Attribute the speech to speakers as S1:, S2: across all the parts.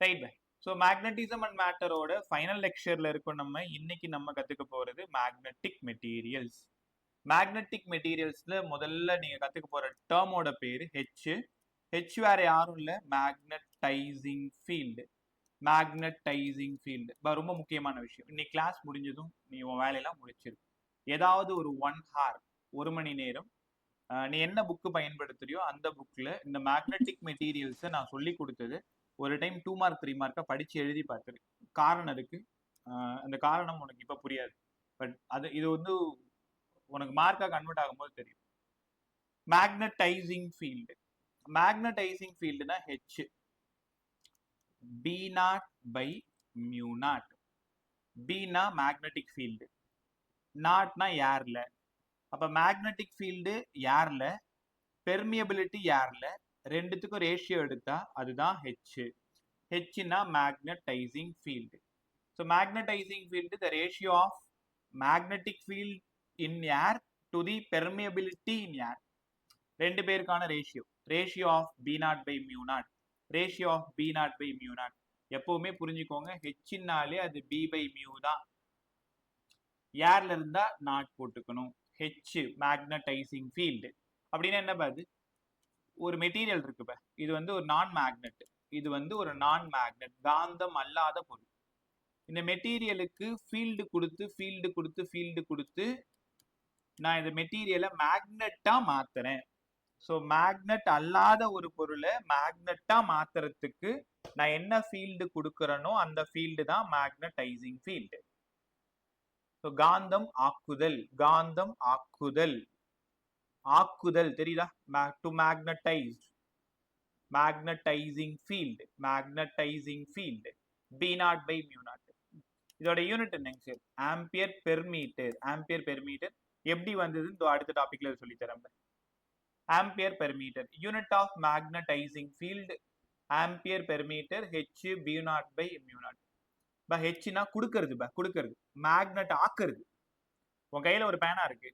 S1: Right bye. So magnetism and மேட்டரோட final லெக்சர்ல இருக்கும். இன்னைக்கு நம்ம கத்துக்க போறது மேக்னெட்டிக் மெட்டீரியல்ஸ். மேக்னெட்டிக் மெட்டீரியல்ஸ்ல முதல்ல நீங்க கத்துக்க போற டேர்மோட பேரு ஹெச். ஹெச் வேற யாரும் இல்ல, மேக்னடைசிங் ஃபீல்டு. மேக்னடைசிங் ஃபீல்டு ரொம்ப முக்கியமான விஷயம். இன்னைக்கு கிளாஸ் முடிஞ்சதும் நீ உன் வேலையெல்லாம் முடிச்சிரு. ஏதாவது ஒரு 1 hour, 1 மணி நேரம் நீ என்ன புக்கு பயன்படுத்துறியோ அந்த புக்ல இந்த மேக்னெட்டிக் மெட்டீரியல்ஸை நான் சொல்லி கொடுத்தது ஒரு டைம் 2 மார்க் 3 மார்க்கா படிச்சு எழுதி பார்த்துரு. காரணம் இருக்கு. அந்த காரணம் உனக்கு இப்ப புரியாது, பட் இது உனக்கு மார்க்கா கன்வெர்ட் ஆகும்போது தெரியும். Magnetizing field. மேக்னடைசிங் ஃபீல்டுனா H, B naught by mu naught. பினா மேக்னெட்டிக் ஃபீல்டு, நாட்னா ஏர்ல. அப்ப மேக்னெட்டிக் ஃபீல்டு ஏர்ல, பெர்மியபிலிட்டி ஏர்ல, ரெண்டுத்துக்கும் ரேஷியோ எடுத்தா அதுதான் ஹெச். ஹெச்னா magnetising field. So magnetising field the ratio of magnetic field in air to the permeability in air. ரெண்டு பேருக்கான ratio. Ratio of B naught by mu naught. Ratio of B naught by mu naught. எப்பவுமே புரிஞ்சுக்கோங்க, ஹெச்னாலே அது B by mu தான். ஏர்ல இருந்தா not போட்டுக்கணும். H magnetising field அப்படின்னா என்ன பாது? ஒரு மெட்டீரியல் இருக்கு, இது ஒரு நான் மேக்னெட், இது ஒரு நான் மேக்னெட், காந்தம் அல்லாத பொருள். இந்த மெட்டீரியலுக்கு ஃபீல்டு கொடுத்து ஃபீல்டு கொடுத்து ஃபீல்டு கொடுத்து நான் இந்த மெட்டீரியலை மேக்னெட்டா மாத்துறேன். ஸோ மேக்னெட் அல்லாத ஒரு பொருளை மேக்னெட்டா மாத்துறதுக்கு நான் என்ன ஃபீல்டு கொடுக்கறனோ அந்த ஃபீல்டு தான் மேக்னடைசிங் ஃபீல்டு. ஸோ காந்தம் ஆக்குதல், காந்தம் ஆக்குதல். ஆக்குதல் தெரியுதா? To magnetise, magnetising field, magnetising field. B naught by mu naught. இதோட யூனிட் என்னங்க sir? Ampere per metre. Ampere per metre எப்படி வந்ததுன்னு அடுத்த டாபிக்ல சொல்லி தரேன். Ampere per metre. Unit of magnetising field ampere per metre. H B naught by mu naught. ஹெச்னா கொடுக்கறது, கொடுக்கறது. மேக்னெட் ஆக்குறது. உன் கையில ஒரு பேனா இருக்கு,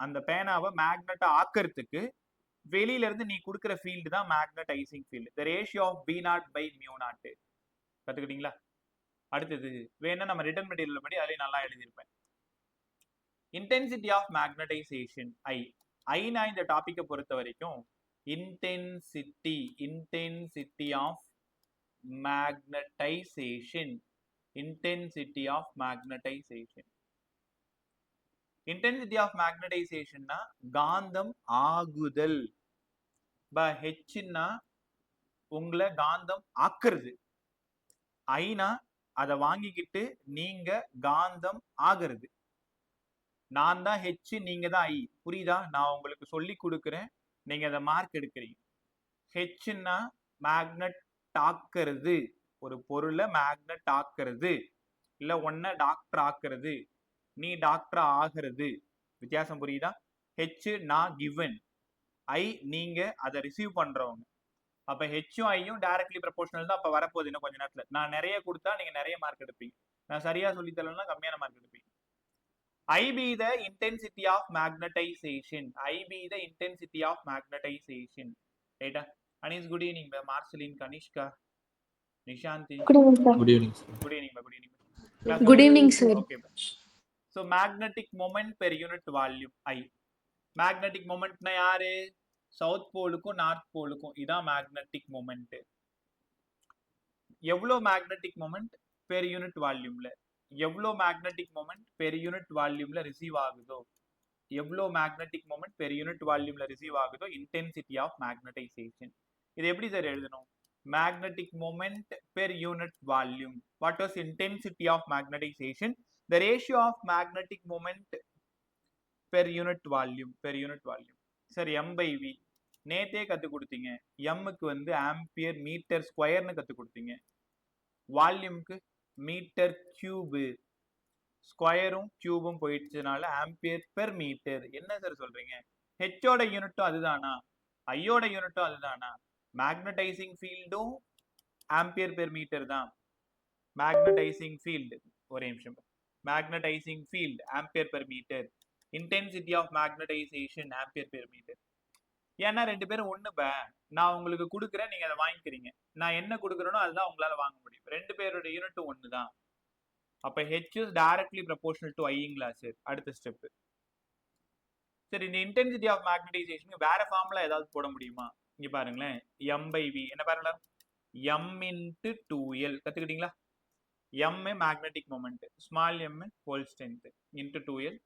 S1: அந்த பேனாவை மேக்னெட்டா ஆக்கிறதுக்கு வெளியில இருந்து நீ கொடுக்குற ஃபீல்டு தான் magnetising field. The ratio of B naught by mu naught. கத்துக்கிட்டீங்களா? அடுத்தது வேணா நம்ம ரிட்டன் மெட்டீரியல் படி அதுலயும் நல்லா எழுதியிருப்பேன். Intensity of magnetisation I. ஐனா இந்த டாபிக்கை பொறுத்த வரைக்கும் intensity, intensity of magnetisation, intensity of magnetisation. Intensity of மேக்னடைசேஷன்னா காந்தம் ஆகுதல். ஹெச்னா உங்களை காந்தம் ஆக்குறது, ஐனா அதை வாங்கிக்கிட்டு நீங்க காந்தம் ஆகிறது. நான் தான் ஹெச், நீங்க தான் ஐ. புரியுதா? நான் உங்களுக்கு சொல்லி கொடுக்குறேன், நீங்க அதை மார்க் எடுக்கிறீங்க. ஹெச்னா மேக்னெட் ஆக்குறது, ஒரு பொருளை மேக்னெட் ஆக்குறது, இல்ல ஒன்ன டாக்டர் ஆக்குறது, நீ டாக்டர் ஆகிறது. வித்தியாசம் புரியுதா? ஹெச் நான் கிவன், ஐ நீங்க அதை ரிசீவ் பண்றவங்க. அப்ப ஹெச்சும் ஐயும் டைரக்ட்லி ப்ரொபோர்ஷனல் தான். அப்ப வரப்போகுது இன்னும் கொஞ்ச நேரத்துல. நான் நிறைய கொடுத்தா நீங்க நிறைய மார்க் எடுப்பீங்க, நான் சரியா சொல்லி தரலன்னா கம்மியான மார்க் எடுப்பீங்க. I be the intensity of magnetization. I be the intensity of magnetization. Right? Anish, good evening. Marceline, Kanishka, Nishanti.
S2: Good evening, sir.
S3: Good evening, sir.
S1: Good evening. Good evening.
S2: Good evening, sir.
S1: Okay. So magnetic moment per unit volume I. Magnetic moment na yaare? South pole ko north pole ko. Ida magnetic moment. எவ்வளோ magnetic moment per unit வால்யூம்ல, எவ்வளோ magnetic moment per unit வால்யூம்ல receive ஆகுதோ, எவ்வளோ magnetic moment per unit வால்யூம்ல receive ஆகுதோ intensity of magnetisation. இது எப்படி சார் எழுதணும்? Magnetic moment per unit volume. What was intensity of magnetisation? The ratio of magnetic moment per unit volume, per unit volume. Sir M by V நேத்தே கத்து கொடுத்தீங்க. எம்முக்கு ampere metre ஸ்கொயர்னு கத்து கொடுத்தீங்க. வால்யூம்க்கு மீட்டர் கியூபு. ஸ்கொயரும் கியூபும் போயிடுச்சதுனால ஆம்பியர் பெர் மீட்டர். என்ன சார் சொல்றீங்க? ஹெச்சோட யூனிட்டும் அதுதானா? ஐயோட யூனிட்டும் அதுதானா? மேக்னடைசிங் ஃபீல்டும் ஆம்பியர் பெர் மீட்டர் தான். மேக்னடைசிங் ஃபீல்டு, ஒரே நிமிஷம். Magnetising field ampere per metre. Intensity of magnetisation ampere per metre. ஏன்னா 2 பேரும் ஒண்ணு நான் உங்களுக்கு கொடுக்குறேன், நீங்க அதை வாங்கிக்கிறீங்க. நான் என்ன கொடுக்குறேனோ அதுதான் உங்களால வாங்க முடியும். 2 பேரோட யூனிட்டும் ஒன்று தான். அப்ப h is directly proportional to iங்களா சார்? அடுத்த ஸ்டெப். சரி, இந்த இன்டென்சிட்டி ஆஃப் மேக்னடைசேஷனுக்கு வேற ஃபார்முலா ஏதாவது போட முடியுமா? இங்க பாருங்களேன், m by v என்ன பாருங்களா, m into 2l கத்துக்கிட்டீங்களா? m magnetic moment, small m pole strength into 2l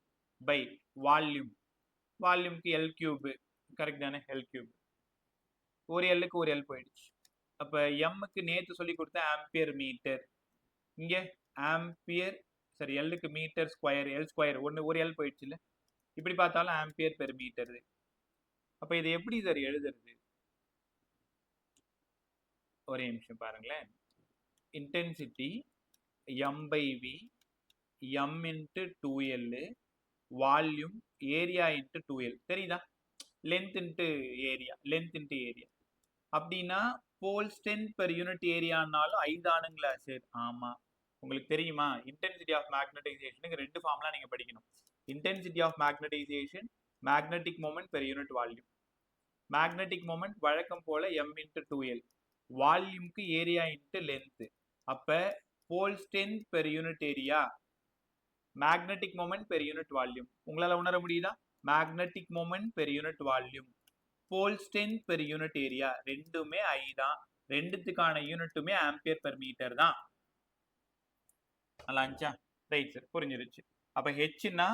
S1: by volume. வால்யூம்க்கு l கியூப், கரெக்ட் தானே? l cube. ஒரு எல்லுக்கு ஒரு எல் போயிடுச்சு. அப்ப எம்முக்கு நேத்து சொல்லி கொடுத்த ஆம்பியர் மீட்டர், இங்க ஆம்பியர், சரி எல்லுக்கு மீட்டர் ஸ்கொயர், எல் ஸ்கொயர், ஒரு எல் போயிடுச்சு இல்ல. இப்படி பார்த்தாலும் ஆம்பியர் பெர் மீட்டர். அப்ப இது எப்படி சார் எழுதுறது? ஒரே நிமிஷம் பாருங்களேன். Intensity m by v, m into 2l, volume area into 2l. தெரியுதா? Length into area, length into area. அப்படின்னா போல் ஸ்ட்ரென்த் பெர் யூனிட் ஏரியானாலும் ஐதானுங்களா சார்? ஆமா. உங்களுக்கு தெரியுமா, இன்டென்சிட்டி ஆஃப் மேக்னடைசேஷனுக்கு 2 ஃபார்முலா நீங்க படிக்கணும். Intensity of magnetisation, magnetic moment per unit volume. Magnetic moment வழக்கம் போல m into 2l, வால்யூம்க்கு ஏரியா into லென்த். அப்ப pole strength per unit area, magnetic moment per unit volume. உங்களால உணர முடியுதா? Magnetic moment per unit volume, pole strength per unit area, ரெண்டுமே I தான். ரெண்டுத்துக்கான யூனிட்டுமே ஆம்பியர் பெர் மீட்டர் தான். நல்லா இருந்துச்சா? ரைட் சார், புரிஞ்சிருச்சு. அப்ப ஹெச்னா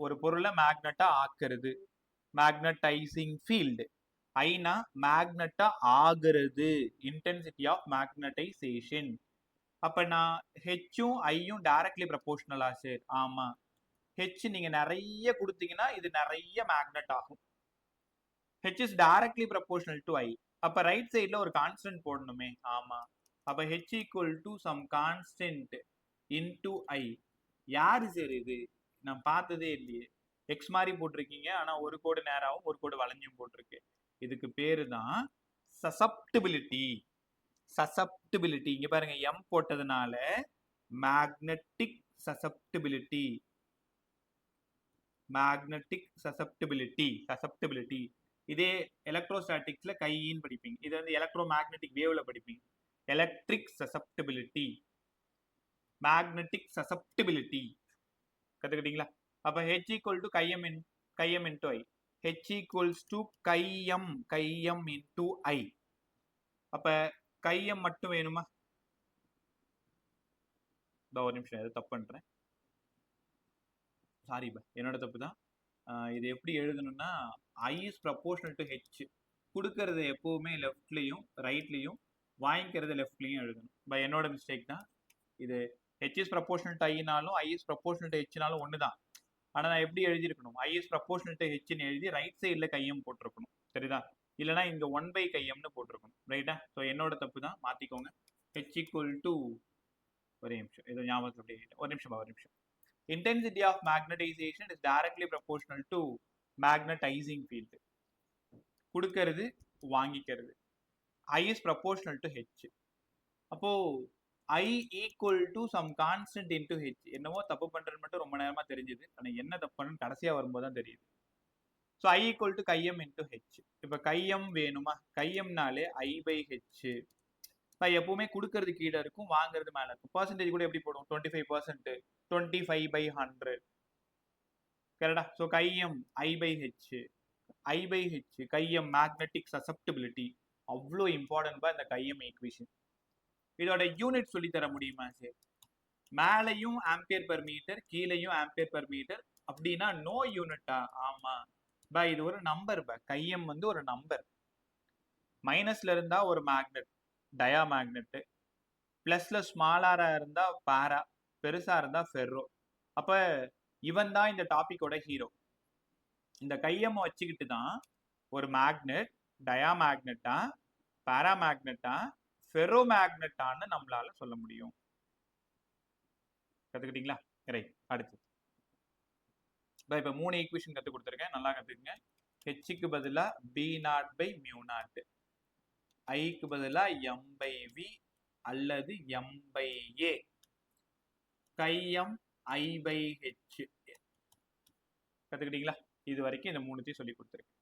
S1: ஒரு பொருளை மேக்னட்டா ஆக்குறது, மேக்னடைசிங் ஃபீல்டு. ஐனா மேக்னட்டா ஆகிறது, இன்டென்சிட்டி ஆஃப் மேக்னடைசேஷன். அப்ப நான் ஹெச்சும் ஐயும் டைரக்ட்லி ப்ரொபோர்ஷனலா சார்? ஆமா. ஹெச் நீங்க நிறைய கொடுத்தீங்கன்னா இது நிறைய மேக்னெட் ஆகும். h is directly proportional to I. அப்ப ரைட் சைடுல ஒரு கான்ஸ்டன்ட் போடணுமே? ஆமா. அப்ப h equal to some constant into I. யாரு சார் இது? நான் பார்த்ததே இல்லையே. x மாதிரி போட்டிருக்கீங்க, ஆனா ஒரு கோடு நேராவும் ஒரு கோடு வளைஞ்சும் போட்டிருக்கு. இதுக்கு பேரு தான் சசப்டிபிலிட்டி. சசப்டிபிலிட்டி. இங்க பாருங்க, m போட்டதுனால magnetic susceptibility, magnetic susceptibility, susceptibility. இதே எலக்ட்ரோஸ்டாட்டிக்ஸ்ல கையின்னு படிப்பீங்க, இது வந்து எலக்ட்ரோ மேக்னெட்டிக் வேவ்ல படிப்பீங்க. Electric susceptibility, magnetic susceptibility. கத்துக்கிட்டீங்களா? அப்ப h equal to chi m into I. h equals to chi m into I. அப்ப chi m மட்டும் வேணுமா? ஒரு நிமிஷம், ஏதோ தப்பு பண்றேன், சாரி பா, என்னோட தப்பு தான். இது எப்படி எழுதணும்னா, I is proportional to h. கொடுக்கறது எப்பவுமே லெஃப்ட்லையும் ரைட்லையும், வாங்கிக்கிறது லெஃப்ட்லையும் எழுதணும். பை என்னோட மிஸ்டேக் தான் இது. h is proportional to I-னாலும் I is proportional to h-னாலும் ஒன்று தான். ஆனால் நான் எப்படி எழுதியிருக்கணும், I is proportional to h-ன்னு எழுதி ரைட் சைடில் கையம் போட்டிருக்கணும். சரிதா? இல்லைனா இங்கே 1 by கையம்னு போட்டிருக்கணும். ரைட்டா? ஸோ என்னோட தப்பு தான், மாற்றிக்கோங்க. h equal to, ஒரே நிமிஷம், ஏதோ ஞாபகத்தில் அப்படியே, ஒரு நிமிஷம். Intensity of magnetization is directly proportional to magnetizing field. கொடுக்கிறது வாங்கிக்கிறது. I is proportional to h. அப்போ I equal to some constant into h. என்னவோ தப்பு பண்றது மட்டும் ரொம்ப நேரமா தெரிஞ்சது, ஆனா என்ன தப்பு பண்ணு கடைசியா வரும்போது தான் தெரியுது. So I equal to chi m into h. இப்போ chi m வேணுமா? chi mனாலே I by h. எப்பவுமே கொடுக்கறது கீழே இருக்கும், வாங்குறது மேல இருக்கும். பர்சன்டேஜ் கூட எப்படி போடும்? 25%, 25 by 100. கரெக்டா? So chi m I by h, I by h, chi m magnetic susceptibility. அவ்வளோ இம்பார்ட்டன்ட் பா இந்த chi m ஈக்குவேஷன். இதோட யூனிட் சொல்லி தர முடியுமா சார்? மேலையும் ஆம்பியர் பெர் மீட்டர், கீழையும் ஆம்பியர் பெர் மீட்டர், அப்படின்னா நோ யூனிட்டா? ஆமா பா, இது ஒரு நம்பர் பா. chi m வந்து ஒரு நம்பர். மைனஸ்ல இருந்தா ஒரு மேக்னெட், டயா மேக்னெட். பிளஸ்ல ஸ்மாலாரா இருந்தா பாரா, பெருசா இருந்தா ஃபெர்ரோ. அப்ப இவன் தான் இந்த டாபிக்கோட ஹீரோ. இந்த கையம்மை வச்சுக்கிட்டு தான் ஒரு மேக்னெட் டயா மேக்னெட்டா, பாரா மேக்னெட்டா, ஃபெரோ மேக்னெட்டான்னு நம்மளால சொல்ல முடியும். கத்துக்கிட்டீங்களா? ரைட். அடுத்து இப்ப 3 ஈக்குவேஷன் கத்து கொடுத்துருக்கேன், நல்லா கத்துக்குங்க. ஹெச்சுக்கு பதிலா B naught by mu naught, ஐக்கு பதிலா m by v அல்லது m by a, chi m I by h. கத்துக்கிட்டீங்களா? இது வரைக்கும் இந்த 3த்தையும் சொல்லி கொடுத்துருக்கேன்.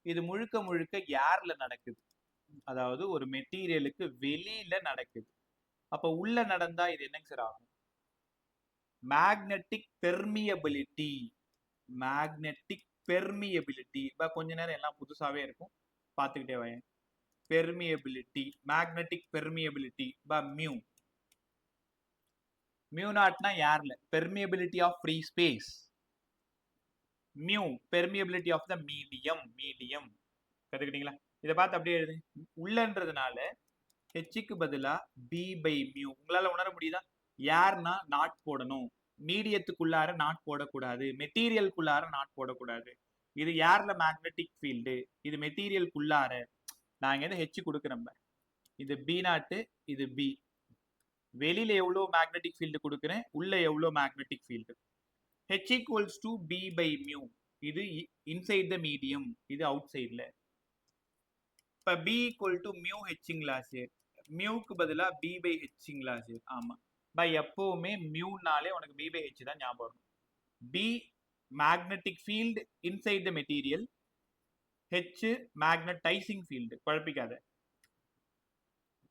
S1: இது முழுக்க முழுக்க ஏர்ல நடக்குது, அதாவது ஒரு மெட்டீரியலுக்கு வெளியில நடக்குது. அப்ப உள்ள நடந்தா இது என்னங்க சார் ஆகும்? Magnetic permeability. Magnetic permeability. இப்ப கொஞ்ச நேரம் எல்லாம் புதுசாவே இருக்கும், பார்த்துக்கிட்டே வாங்க. Permeability, magnetic permeability mu. Mu நாட்னா ஏர்ல, permeability of free space. Mu permeability of the medium. Medium கத்துக்கிட்டீங்களா? இதை பார்த்து அப்படியே எழுது. உள்ளன்றதுனால ஹெச்சுக்கு பதிலா பி பை மியூ. உங்களால உணர முடியுதா? ஏர்னா நாட் போடணும், மீடியத்துக்குள்ளார நாட் போடக்கூடாது, மெட்டீரியலுக்குள்ளார நாட் போடக்கூடாது. இது ஏர்ல மேக்னெட்டிக் ஃபீல்டு, இது மெட்டீரியலுக்குள்ளார. நான் இங்க ஹெச் கொடுக்குறேன். இது பி நாட்டு, இது பி. வெளியில எவ்வளோ மேக்னெட்டிக் ஃபீல்டு கொடுக்குறேன், உள்ள எவ்வளோ magnetic field. H equals to B by mu. இது இன்சைட் த மீடியம், இது அவுட் சைட்ல. இப்ப பி ஈக்குவல் டு மியூ ஹெச்சுங்களா சார்? மியூக்கு பதிலா பி பை ஹெச்சுங்களா சார்? ஆமா. எப்பவுமே மியூனாலே உனக்கு பி பை ஹெச் தான் ஞாபகம் வரும். B magnetic field inside the material, H magnetising field. குழப்பிக்காத,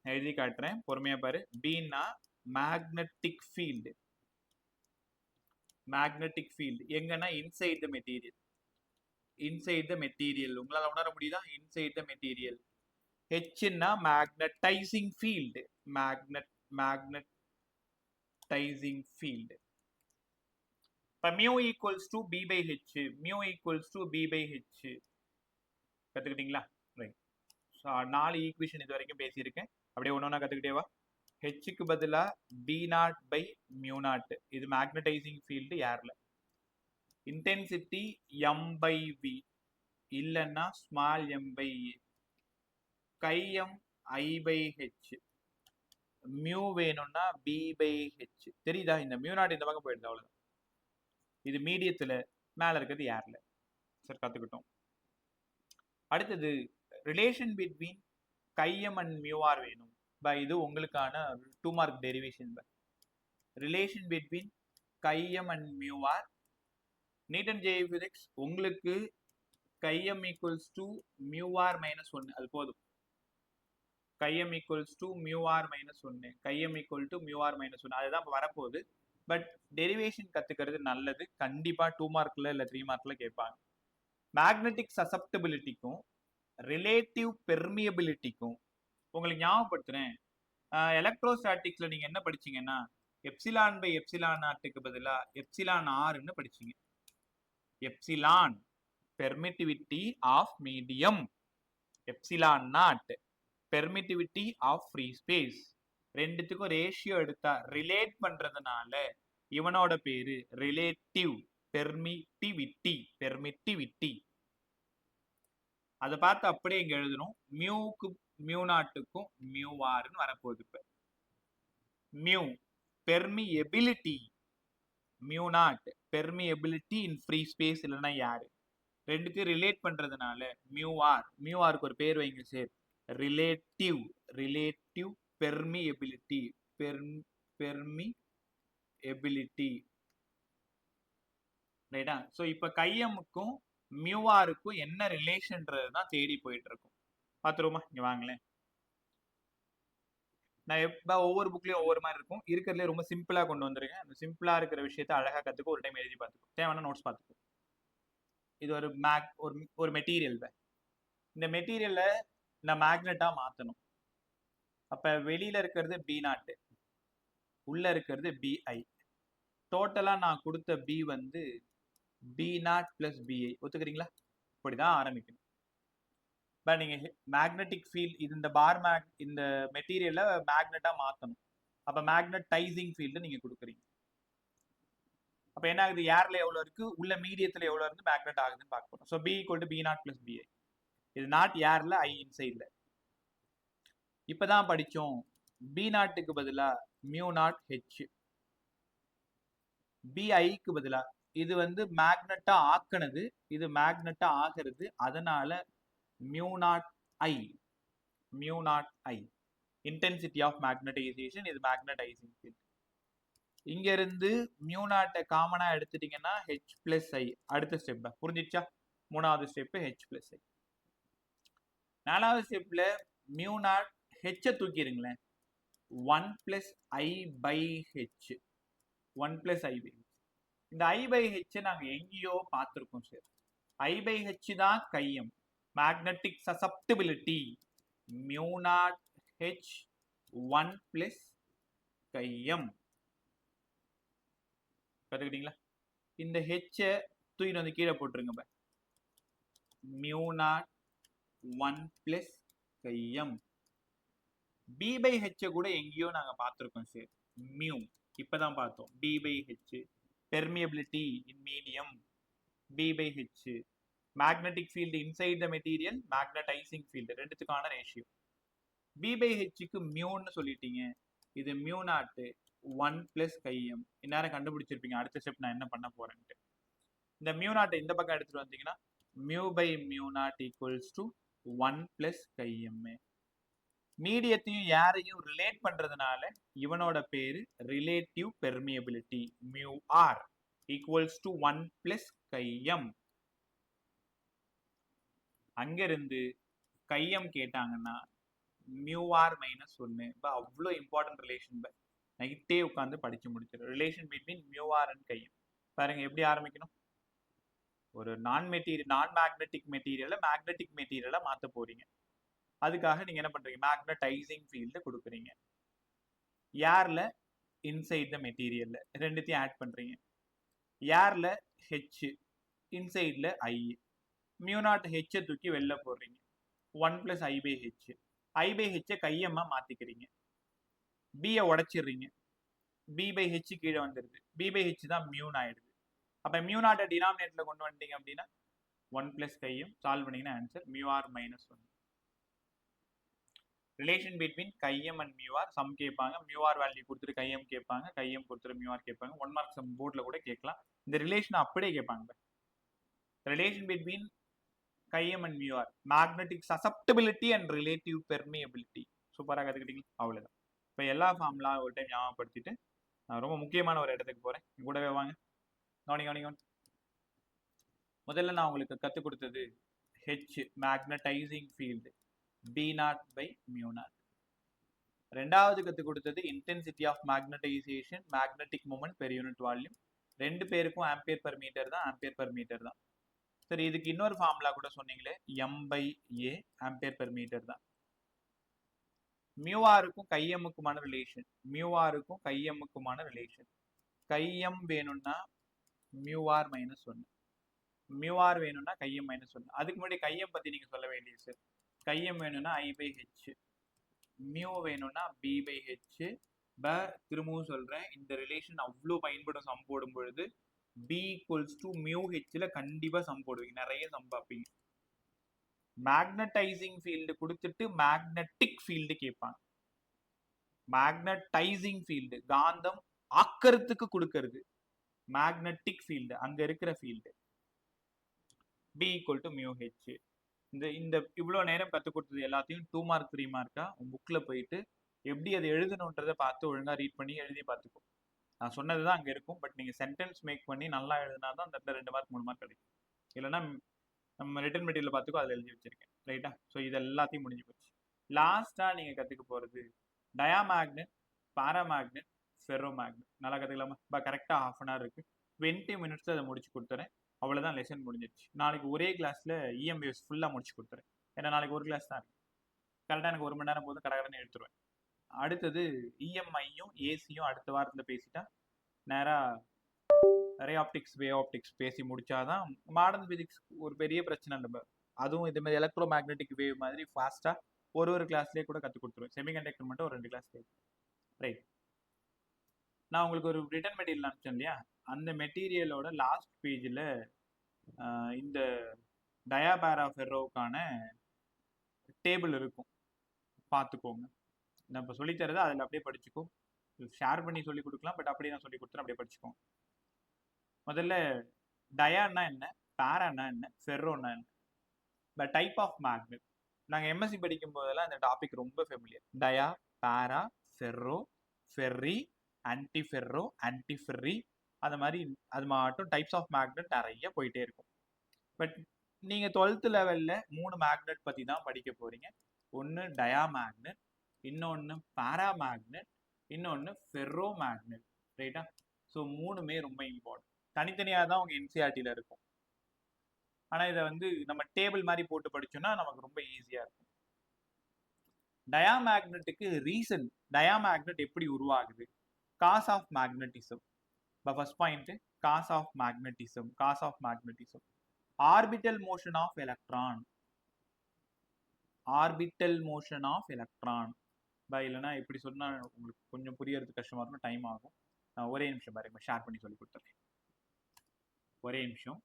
S1: எழுதி காட்டுறேன், பொறுமையா பாரு. பின்னா மேக்னெட்டிக் ஃபீல்டு. மேக்னெட்டிக் ஃபீல்டு எங்கன்னா inside the material. Inside the material உங்களால உணர முடியுதா? Inside the material. ஹெச்னா மேக்னடைசிங் ஃபீல்டு. Magnetising field. இப்ப mu equals to B by H. Mu equals to B by H. கத்துக்கிட்டீங்களா? ரைட். 4 ஈக்குவேஷன் இது வரைக்கும் பேசியிருக்கேன், அப்படியே ஒன்னொன்னா கத்துக்கிட்டே வா. ஹெச்சுக்கு பதிலா B naught by mu naught. இது மேக்னடைசிங் ஃபீல்டு ஏர்ல. இன்டென்சிட்டி எம் பை வி, இல்லைன்னா small M by A. Chi M I by H. Mu வேணும்னா பி பை ஹெச். தெரியுதா? இந்த மியூ நாட் இந்த பக்கம் போயிடுது, அவ்வளவுதான். இது மீடியத்துல, மேல இருக்கிறது ஏர்ல. சார் கத்துக்கிட்டோம். அடுத்தது relation between chi M and mu R வேணும். இது உங்களுக்கான 2 mark derivation. Relation between chi M and mu R. Newton J physics உங்களுக்கு chi M equals to mu R minus 1 அது போதும். Chi M equals to mu R minus 1, chi M equal to mu R minus 1, அதுதான் இப்போ வரப்போகுது. But derivation கத்துக்கிறது நல்லது, கண்டிப்பா 2 மார்க்ல இல்ல 3 மார்க்ல கேட்பாங்க. மேக்னெட்டிக் சசப்டபிலிட்டிக்கும் ரிலேட்டிவ் பெர்மியபிலிட்டிக்கும் உங்களுக்கு ஞாபகப்படுத்துறேன். எலக்ட்ரோஸ்டாட்டிக்ஸ்ல நீங்க என்ன படிச்சீங்கன்னா, எப்சிலான் பை எப்சிலான் நாட்டுக்கு பதிலா எப்சிலான் ஆர்ன்னு படிச்சீங்க. Epsilon permittivity of medium, epsilon naught permittivity of free space. ரெண்டுத்துக்கும் ரேஷியோ எடுத்தா ரிலேட் பண்றதுனால இவனோட பேரு ரிலேட்டிவ் பெர்மிட்டிவிட்டி. பெர்மிட்டிவிட்டி அதை பார்த்து அப்படியே இங்க எழுதணும். மியூக்கு மியூ நாட்டுக்கும் மியூ ஆர்னு வரப்போகுது. இப்ப mu permeability, mu not permeability in free space, இல்லைன்னா யாரு. ரெண்டுத்தையும் ரிலேட் பண்றதுனால மியூ ஆர். மியூ ஆருக்கு ஒரு பேர் வைங்க sir, relative. Relative permeability. Permeability ரைட்டா? ஸோ இப்போ கைஎம்முக்கும் மியூஆருக்கும் என்ன ரிலேஷன்ன்றது தான் தேடி போயிட்டு இருக்கும். பார்த்துருவோமா? இங்கே வாங்களேன். நான் எப்போ ஒவ்வொரு புக்லேயும் ஒவ்வொரு மாதிரி இருக்கும், இருக்கிறதுலே ரொம்ப சிம்பிளாக கொண்டு வந்துருக்கேன். அந்த சிம்பிளாக இருக்கிற விஷயத்த அழகாக கற்றுக்க ஒரு டைம் எழுதி பார்த்துக்கோ, தேவையான நோட்ஸ் பார்த்துக்கோ. இது ஒரு ஒரு மெட்டீரியல். இந்த மெட்டீரியலை நான் மேக்னெட்டாக மாற்றணும். அப்போ வெளியில் இருக்கிறது பி நாட்டு, உள்ளே இருக்கிறது பிஐ. டோட்டலாக நான் கொடுத்த பி வந்து பி நாட் பிளஸ் பிஐ. ஒத்துக்கிறீங்களா? இப்படிதான் ஆரம்பிக்கணும். பட் நீங்க மேக்னெட்டிக் ஃபீல்ட் இந்த பார் இந்த மெட்டீரியலை மேக்னெட்டா மாற்றணும். அப்போ மேக்னடைசிங் ஃபீல்டு நீங்க கொடுக்குறீங்க. அப்போ என்ன ஆகுது? ஏர்ல எவ்வளோ இருக்கு, உள்ள மீடியத்தில் எவ்வளோ இருந்து மேக்னெட் ஆகுதுன்னு பார்க்க போறோம். So B equal to B naught plus B I. இது நாட் ஏர்ல, ஐ இன்சைட்ல. இப்பதான் படிச்சோம் பி நாட்டுக்கு பதிலா மியூ நாட் ஹெச், பிஐக்கு பதிலா. இது வந்து மேக்னெட்டா ஆக்குனது, இது மேக்னெட்டா ஆகிறது, அதனால mu naught I. Mu naught I intensity of magnetisation, இது மேக்னடைசிங் ஃபீல்ட். இங்க இருந்து மியூ நாட்டை காமனா எடுத்துட்டீங்கன்னா ஹெச் பிளஸ் ஐ. அடுத்த ஸ்டெப் புரிஞ்சிச்சா? மூணாவது ஸ்டெப் ஹெச் பிளஸ் ஐ. 4வது ஸ்டெப்ல மியூ நாட் ஹெச்சை தூக்கிடுங்களேன். 1 plus I by H. 1 plus I by H. இந்த ஐ பை ஹெச் நாங்க எங்கேயோ பார்த்துருக்கோம் சார். ஐ பை ஹெச் தான் chi M. Magnetic susceptibility mu naught H 1 plus chi M. கத்துக்கிட்டீங்களா? இந்த ஹெச்சை தூக்கிட்டு வந்து கீழே போட்டுருங்க. Mu naught 1 plus chi M. B by ஹெச்சை கூட எங்கேயோ நாங்க பார்த்துருக்கோம் சார். மியூ இப்பதான் பார்த்தோம். B by H permeability in medium. B by H magnetic field inside the material, magnetising field ரெண்டுத்துக்கான ரேஷியோ. பி பை ஹெச்சுக்கு மியூன்னு சொல்லிட்டீங்க. இது மியூ நாட்டு 1 பிளஸ் கையம். இந்நேரம் கண்டுபிடிச்சிருப்பீங்க அடுத்த ஸ்டெப் நான் என்ன பண்ண போறேன்ட்டு. இந்த மியூ நாட்டை இந்த பக்கம் எடுத்துட்டு வந்தீங்கன்னா mu by mu naught equals to 1 plus chi M. மீடியத்தையும் ஏரையும் ரிலேட் பண்றதுனால இவனோட பேரு relative permeability. Mu R equals to 1 plus chi M. அங்கிருந்து கையம் கேட்டாங்கன்னா மியூ ஆர் மைனஸ் 1. அவ்வளோ இம்பார்ட்டன்ட் ரிலேஷன். நைட்டே உட்காந்து படிச்சு முடிச்சிடும். Relation between mu R and chi M. பாருங்க எப்படி ஆரம்பிக்கணும். ஒரு நான் மேக்னெட்டிக் மெட்டீரியலை மேக்னெட்டிக் மெட்டீரியலை மாற்ற போறீங்க. அதுக்காக நீங்க என்ன பண்றீங்க, மேக்னடைசிங் ஃபீல்டு கொடுக்குறீங்க. ஏர்ல இன்சைட் த மெட்டீரியல்ல ரெண்டுத்தையும் ஆட் பண்றீங்க. ஏர்ல ஹெச், இன்சைட்ல ஐ. மியூ நாட் ஹெச்சை தூக்கி வெளில போடுறீங்க. 1 plus I by H. I by ஹெச்சை கையம்மா மாத்திக்கிறீங்க. பியை உடைச்சிடுறீங்க. பி பை ஹெச் கீழே வந்துடுது. பி பை ஹெச் தான் மியூன் ஆயிடுது. அப்ப மியூ நாட்டை டினாமினேட்டர்ல கொண்டு வந்துட்டீங்க அப்படின்னா 1 பிளஸ் கையம். சால்வ் பண்ணீங்கன்னா answer mu R minus 1. Relation between chi M and mu R சம் கேட்பாங்க. மியூ ஆர் வேல்யூ கொடுத்துட்டு கையம் கேட்பாங்க, கையம் கொடுத்துட்டு மியூ ஆர் கேட்பாங்க. 1 மார்க் சம் போர்டில் கூட கேட்கலாம். இந்த ரிலேஷன் அப்படியே கேட்பாங்க. Relation between chi M and mu R, magnetic susceptibility and relative permeability. சூப்பராக கற்றுக்கிட்டீங்க. அவ்வளோதான். இப்போ எல்லா ஃபார்ம்லாம் ஒரு டைம் ஞாபகப்படுத்திட்டு நான் ரொம்ப முக்கியமான ஒரு இடத்துக்கு போகிறேன். கூடவே வாங்க. கவனிங்க. முதல்ல நான் உங்களுக்கு கற்றுக் கொடுத்தது H magnetising field B naught by mu naught. ரெண்டாவது கற்றுக் கொடுத்தது intensity of magnetisation, magnetic moment per unit volume. ரெண்டு பேருக்கும் ஆம்பியர் பர் மீட்டர் தான். சரி, இதுக்கு இன்னொரு ஃபார்முலா கூட சொன்னீங்களே, M by A ampere per metre தான். மியூஆருக்கும் கைஎம்முக்குமான ரிலேஷன். கைஎம் வேணும்னா மியூஆர் மைனஸ் 1, மியூஆர் வேணும்னா கைஎம் மைனஸ் 1. அதுக்கு முன்னாடி கைஎம் பத்தி நீங்க சொல்ல வேண்டியது சார். கைஎம் வேணும்னா ஐ பை ஹெச், மியூ வேணும்னா பி பை ஹெச். திரும்பவும் சொல்றேன், இந்த ரிலேஷன் அவ்வளோ பயன்படும். சம் போடும் பொழுது பி ஈக்குவல்ஸ் டு மியூ ஹெச்ல கண்டிப்பா சம் போடுவீங்க, நிறைய சம் பார்ப்பீங்க. மேக்னடைசிங் ஃபீல்டு கொடுத்துட்டு மேக்னெட்டிக் ஃபீல்டு கேட்பாங்க. மேக்னடைசிங் ஃபீல்டு காந்தம் ஆக்கறதுக்கு கொடுக்கறது. மேக்னெட்டிக் ஃபீல்டு அங்க இருக்கிற ஃபீல்டு. B equal to mu H. இந்த இவ்வளோ நேரம் கற்றுக் கொடுத்தது எல்லாத்தையும் 2 மார்க் 3 மார்க்கா புக்கில் போயிட்டு எப்படி அதை எழுதணுன்றதை பார்த்து ஒழுங்காக ரீட் பண்ணி எழுதி பார்த்துக்கோ. நான் சொன்னது தான் அங்கே இருக்கும். பட் நீங்கள் சென்டென்ஸ் மேக் பண்ணி நல்லா எழுதினா தான் அந்த இடத்துல 2 மார்க் 3 மார்க் கிடைக்கும். இல்லைன்னா நம்ம ரிட்டன் மெட்டீரியல் பார்த்துக்கோ, அதில் எழுதி வச்சிருக்கேன். ரைட்டா? ஸோ இது எல்லாத்தையும் முடிஞ்சு போச்சு. லாஸ்ட்டாக நீங்கள் கற்றுக்க போகிறது டயாமேக்னெட், பாராமேக்னெட், ஃபெரோ மேக்னெட். நல்லா கற்றுக்கலாமா? கரெக்டாக 1/2 hour இருக்குது. 20 minutes அதை முடிச்சு கொடுத்துறேன். அவ்வளோதான், லெசன் முடிஞ்சிருச்சு. நாளைக்கு ஒரே கிளாஸில் இஎம்ஏஎஸ் ஃபுல்லாக முடிச்சு கொடுத்துறேன். ஏன்னா நாளைக்கு ஒரு கிளாஸ் தான் இருக்கு. கரெக்டாக எனக்கு 1 மணி நேரம் போதும், கடகடன்னு எடுத்துருவேன். அடுத்தது இஎம்ஐயும் ஏசியும் அடுத்த வாரத்தில் பேசிட்டா நேராக ரே ஆப்டிக்ஸ், வே ஆப்டிக்ஸ் பேசி முடிச்சாதான் மாடர்ன் பிசிக்ஸ் ஒரு பெரிய பிரச்சனை இல்லை. அதுவும் இது மாதிரி எலக்ட்ரோ மேக்னெட்டிக் வேவ் மாதிரி ஃபாஸ்ட்டாக ஒரு கிளாஸ்லேயே கூட கற்றுக் கொடுத்துருவேன். செமிகண்டக்டர் மட்டும் ஒரு 2 கிளாஸ் கேட்கும். ரைட். நான் உங்களுக்கு ஒரு ரிட்டன் மெட்டீரியல் அனுப்பிச்சேன் இல்லையா, அந்த மெட்டீரியலோட லாஸ்ட் பேஜில் இந்த டயாபாரா ஃபெர்ரோவுக்கான டேபிள் இருக்கும், பார்த்துக்கோங்க. நான் இப்போ சொல்லித்தரதை அதில் அப்படியே படிச்சுக்கோ. ஷேர் பண்ணி சொல்லி கொடுக்கலாம், பட் அப்படியே நான் சொல்லி கொடுத்துறேன், அப்படியே படிச்சுக்கோங்க. முதல்ல டயான்னா என்ன, பேரானா என்ன, ஃபெர்ரோனா என்ன. டைப் ஆஃப் மேக்னெட் நாங்கள் எம்எஸ்சி படிக்கும் போதெல்லாம் இந்த டாபிக் ரொம்ப ஃபெமிலியர். டயா, பேரா, ஃபெர்ரோ, ஃபெர்ரி, ஆன்டிஃபெர்ரோ, ஆன்டிஃபெர்ரி, அது மாதிரி அது மட்டும் டைப்ஸ் ஆஃப் மேக்னெட் நிறைய போயிட்டே இருக்கும். பட் நீங்க 12th லெவல்ல 3 மேக்னெட் பத்தி தான் படிக்க போறீங்க. ஒன்னு டயா மேக்னெட், இன்னொன்னு பாரா மேக்னெட், இன்னொன்னு ஃபெர்ரோ மேக்னெட். ரைட்டா? ஸோ 3மே ரொம்ப இம்பார்ட்டன்ட். தனித்தனியா தான் உங்க என்சிஆர்டில இருக்கும். ஆனா இதை வந்து நம்ம டேபிள் மாதிரி போட்டு படிச்சோம்னா நமக்கு ரொம்ப ஈஸியா இருக்கும். டயாமேக்னெட்டுக்கு ரீசன், டயாமேக்னெட் எப்படி உருவாகுது, cause of magnetism. First point, cause of magnetism. Cause of magnetism, orbital motion of electron. Orbital motion of electron. இல்லைன்னா இப்படி சொன்னா உங்களுக்கு கொஞ்சம் புரியறது கஷ்டமா இருக்கும், டைம் ஆகும். நான் ஒரே நிமிஷம் பாருங்க, ஷேர் பண்ணி சொல்லி கொடுத்துறேன். ஒரே நிமிஷம்.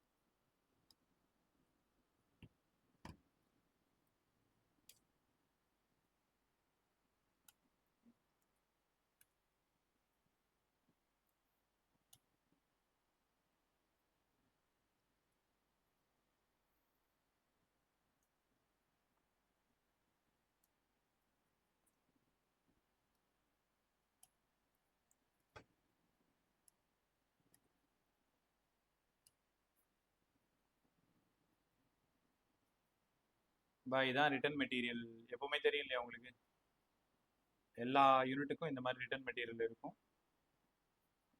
S1: இதான் ரிட்டன் மெட்டீரியல். எப்பவுமே தெரியும் இல்லையா உங்களுக்கு, எல்லா யூனிட்டுக்கும் இந்த மாதிரி ரிட்டன் மெட்டீரியல் இருக்கும்.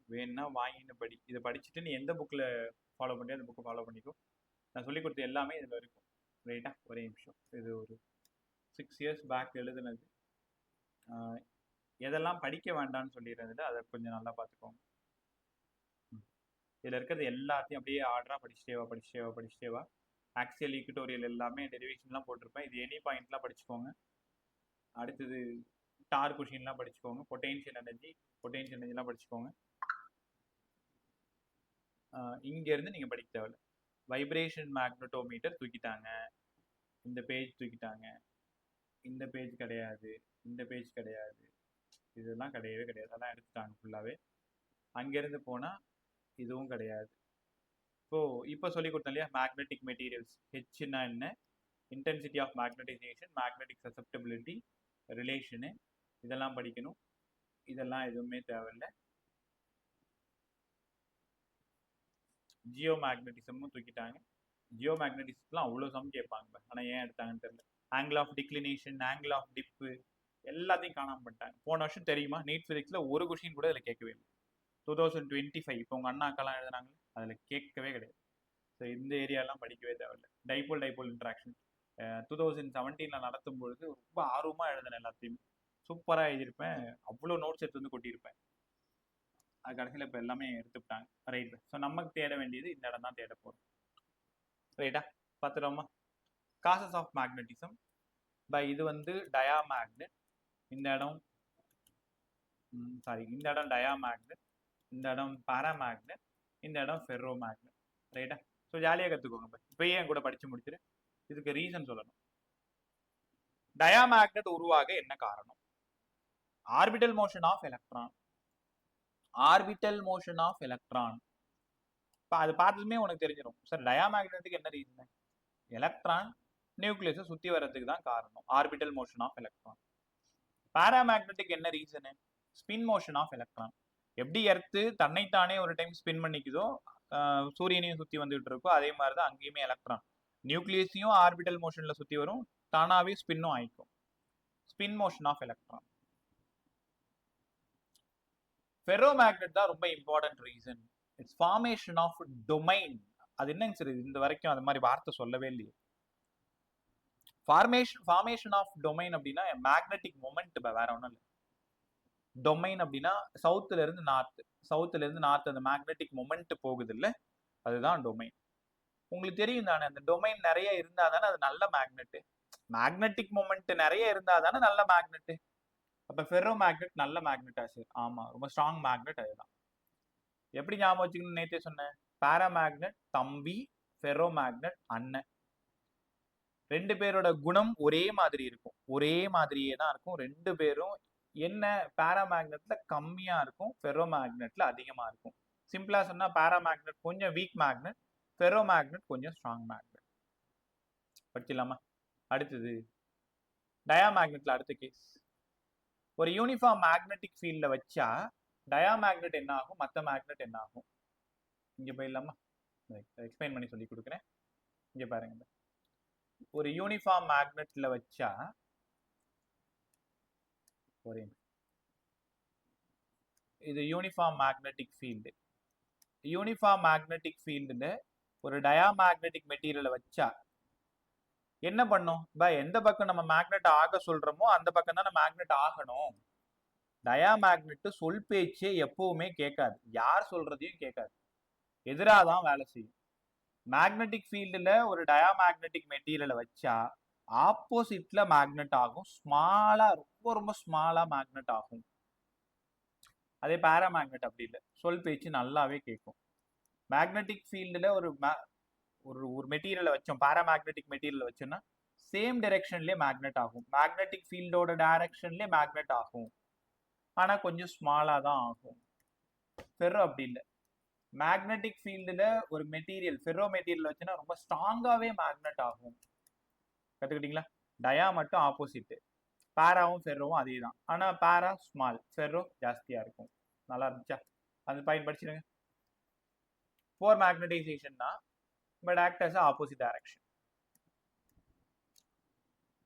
S1: வேணும்னா வாங்கின்னு படி. இதை படிச்சுட்டு நீ எந்த புக்கில் ஃபாலோ பண்ணி அந்த புக்கை ஃபாலோ பண்ணிக்கோ. நான் சொல்லி கொடுத்த எல்லாமே இதில் இருக்கும். ரைட்டா? ஒரே நிமிஷம். இது ஒரு 6 இயர்ஸ் பேக் எழுதுனது. எதெல்லாம் படிக்க வேண்டாம்னு சொல்லிடுறதுல அதை கொஞ்சம் நல்லா பார்த்துக்கோங்க. இதில் இருக்கிறது எல்லாத்தையும் அப்படியே ஆர்டராக படிச்சுட்டேவா. ஆக்சியல் ஈக்குட்டோரியல் எல்லாமே டெரிவேஷன்லாம் போட்டிருப்பேன். இது எனி பாயிண்ட்லாம் படிச்சுக்கோங்க. அடுத்தது டார் கொஷின்லாம் படிச்சுக்கோங்க. பொட்டென்ஷியல் எனர்ஜிலாம் படிச்சுக்கோங்க. இங்கேருந்து நீங்கள் படிக்க தேவையில்ல. வைப்ரேஷன் மேக்னட்டோமீட்டர் தூக்கிட்டாங்க, இந்த பேஜ் தூக்கிட்டாங்க, இந்த பேஜ் கிடையாது, இந்த பேஜ் கிடையாது, இதெல்லாம் கிடையவே கிடையாது, அதெல்லாம் எடுத்துட்டாங்க ஃபுல்லாகவே. அங்கேருந்து போனால் இதுவும் கிடையாது. இப்போ சொல்லி கொடுத்தேன் இல்லையா, மேக்னெட்டிக் மெட்டீரியல்ஸ். ஹெச்னா என்ன, intensity of magnetisation, magnetic susceptibility, relation, இதெல்லாம் படிக்கணும். இதெல்லாம் எதுவுமே தேவையில்லை. ஜியோ மேக்னட்டிசமும் தூக்கிட்டாங்க. ஜியோ மேக்னட்டிசம்லாம் அவ்வளோ சம் கேட்பாங்க, ஆனால் ஏன் எடுத்தாங்கன்னு தெரியல. Angle of declination, angle of dip, எல்லாத்தையும் காணாமல் பண்ணிட்டாங்க. போன வருஷம் தெரியுமா, நீட் ஃபிசிக்ஸில் ஒரு கொஷின் கூட அதில் கேட்கவே இல்லை. 2025 இப்போ உங்கள் அண்ணாக்கெல்லாம் எழுதுனாங்க, அதில் கேட்கவே கிடையாது. ஸோ இந்த ஏரியாலாம் படிக்கவே தேவையில்லை. டைபோல் இன்ட்ராக்ஷன் 2017 நடத்தும் பொழுது ரொம்ப ஆர்வமாக எழுதினேன். எல்லாத்தையும் சூப்பராக எழுதியிருப்பேன். அவ்வளோ நோட்ஸ் எடுத்து வந்து கொட்டியிருப்பேன். அது கடைசியில் இப்போ எல்லாமே எடுத்துக்கிட்டாங்க. ரைட். ஸோ நமக்கு தேட வேண்டியது இந்த இடம் தான் தேட போகிறோம். ரைட்டா? பார்த்துட்டோமா? Causes of magnetism. இது வந்து டயா மேக்னெட். இந்த இடம் இந்த இடம் டயா மேக்னெட், இந்த இடம் பாரா மேக்னெட், இந்த இடம் ஃபெர்ரோ மேக்னெட். ரைட்டா? ஸோ ஜாலியாக கற்றுக்கோங்க. இப்போ ஏன் கூட படித்து முடிச்சுட்டு இதுக்கு ரீசன் சொல்லணும். டயா மேக்னெட் உருவாக என்ன காரணம்? Orbital motion of electron. Orbital motion of electron. இப்போ அது பார்த்ததுமே உனக்கு தெரிஞ்சிடும். சார் டயாமேக்னெட்டுக்கு என்ன ரீசன்? எலக்ட்ரான் நியூக்ளியஸை சுற்றி வர்றதுக்கு தான் காரணம், ஆர்பிட்டல் மோஷன் ஆஃப் எலக்ட்ரான். பாராமேக்னெட்டுக்கு என்ன reason? Spin motion of electron. எப்படி எர்த்து தன்னைத்தானே ஒரு டைம் ஸ்பின் பண்ணிக்குதோ, சூரியனையும் சுற்றி வந்துகிட்டு இருக்கோ, அதே மாதிரி தான் அங்கேயுமே எலக்ட்ரான் நியூக்ளியஸையும் ஆர்பிட்டல் மோஷனில் சுற்றி வரும், தானாகவே ஸ்பின்னும் ஆயிக்கும். Spin motion of electron. Ferromagnet தான் ரொம்ப important reason. Its formation of domain. அது என்னங்க சார், இந்த வரைக்கும் அது மாதிரி வார்த்தை சொல்லவே இல்லையே. ஃபார்மேஷன் ஆஃப் டொமைன் அப்படின்னா மேக்னெட்டிக் மொமெண்ட், வேற ஒன்றும் இல்லை. டொமைன் அப்படின்னா சவுத்துல இருந்து நார்த் அந்த மேக்னெட்டிக் மொமெண்ட் போகுது இல்லை, அதுதான் டொமைன். உங்களுக்கு தெரியும் தானே, அந்த டொமைன் நிறைய இருந்தா தானே அது நல்ல மேக்னெட். மேக்னெட்டிக் மொமெண்ட் நிறைய இருந்தா தானே நல்ல மேக்னெட். அப்ப ஃபெரோ மேக்னெட் நல்ல மேக்னெட்டா சார்? ஆமா, ரொம்ப ஸ்ட்ராங் மேக்னெட். அதுதான். எப்படி ஞாபகம் வச்சுக்கணும்னு நேற்றே சொன்னேன். பாராமேக்னெட் தம்பி, ஃபெரோ மேக்னெட் அண்ணன். ரெண்டு பேரோட குணம் ஒரே மாதிரி இருக்கும், ஒரே மாதிரியே தான் இருக்கும். ரெண்டு பேரும் என்ன, பாராமேக்னெட்ல கம்மியா இருக்கும், ஃபெரோ மேக்னெட்ல அதிகமா இருக்கும். சிம்பிளா சொன்னா பாராமேக்னெட் கொஞ்சம் வீக் மேக்னெட், ஃபெரோ மேக்னெட் கொஞ்சம் ஸ்ட்ராங் மேக்னெட். படிக்கலாமா? அடுத்தது டயாமேக்னெட்ல அடுத்த கேஸ். ஒரு யூனிஃபார்ம் மேக்னெட்டிக் ஃபீல்ட வச்சா டயாமேக்னெட் என்ன ஆகும், மற்ற மேக்னெட் என்ன ஆகும்? இங்க போயிடலாமா? எக்ஸ்பிளைன் பண்ணி சொல்லி கொடுக்குறேன். இங்க பாருங்க, ஒரு யூனிஃபார்ம் மேக்னெட்ல வச்சா ஒரு இது uniform magnetic field. Uniform magnetic ஃபீல்டுல ஒரு டயாமேக்னெட்டிக் மெட்டீரியலை வச்சா என்ன பண்ணும்? எந்த பக்கம் நம்ம மேக்னெட் ஆக சொல்றோமோ அந்த பக்கம் தானே மேக்னெட் ஆகணும். டயாமேக்னெட் சொல் பேச்சே எப்பவுமே கேட்காது, யார் சொல்றதையும் கேட்காது, எதிராக தான் வேலை செய்யும். மேக்னெட்டிக் ஃபீல்டுல ஒரு டயாமேக்னெட்டிக் மெட்டீரியலை வச்சா ஆப்போசிட்ல மேக்னெட் ஆகும், ஸ்மாலா, ரொம்ப ரொம்ப ஸ்மாலா மேக்னெட் ஆகும். அதே பேராமேக்னெட் அப்படி இல்லை, சொல் பேச்சு நல்லாவே கேட்கும். மேக்னெட்டிக் ஃபீல்டுல ஒரு ஒரு மெட்டீரியலை வச்சோம், பேராமேக்னெட்டிக் மெட்டீரியல் வச்சோம்னா சேம் டைரக்ஷன்லேயே மேக்னெட் ஆகும், மேக்னெட்டிக் ஃபீல்டோட டைரக்ஷன்லேயே மேக்னெட் ஆகும், ஆனால் கொஞ்சம் ஸ்மாலாக தான் ஆகும். ஃபெர்ரோ அப்படி இல்லை, மேக்னெட்டிக் ஃபீல்டில் ஒரு மெட்டீரியல் ஃபெர்ரோ மெட்டீரியல் வச்சுன்னா ரொம்ப ஸ்ட்ராங்காகவே மேக்னெட் ஆகும். கற்றுக்கிட்டீங்களா? டயா மட்டும் ஆப்போசிட்டு, பேராவும் ஃபெர்ரோவும் அதே தான், ஆனால் பேரா ஸ்மால், ஃபெர்ரோ ஜாஸ்தியாக இருக்கும். நல்லா இருந்துச்சா? அது பாயிண்ட் படிச்சிருங்க. போர் மேக்னடைசேஷன்னா but act as opposite direction.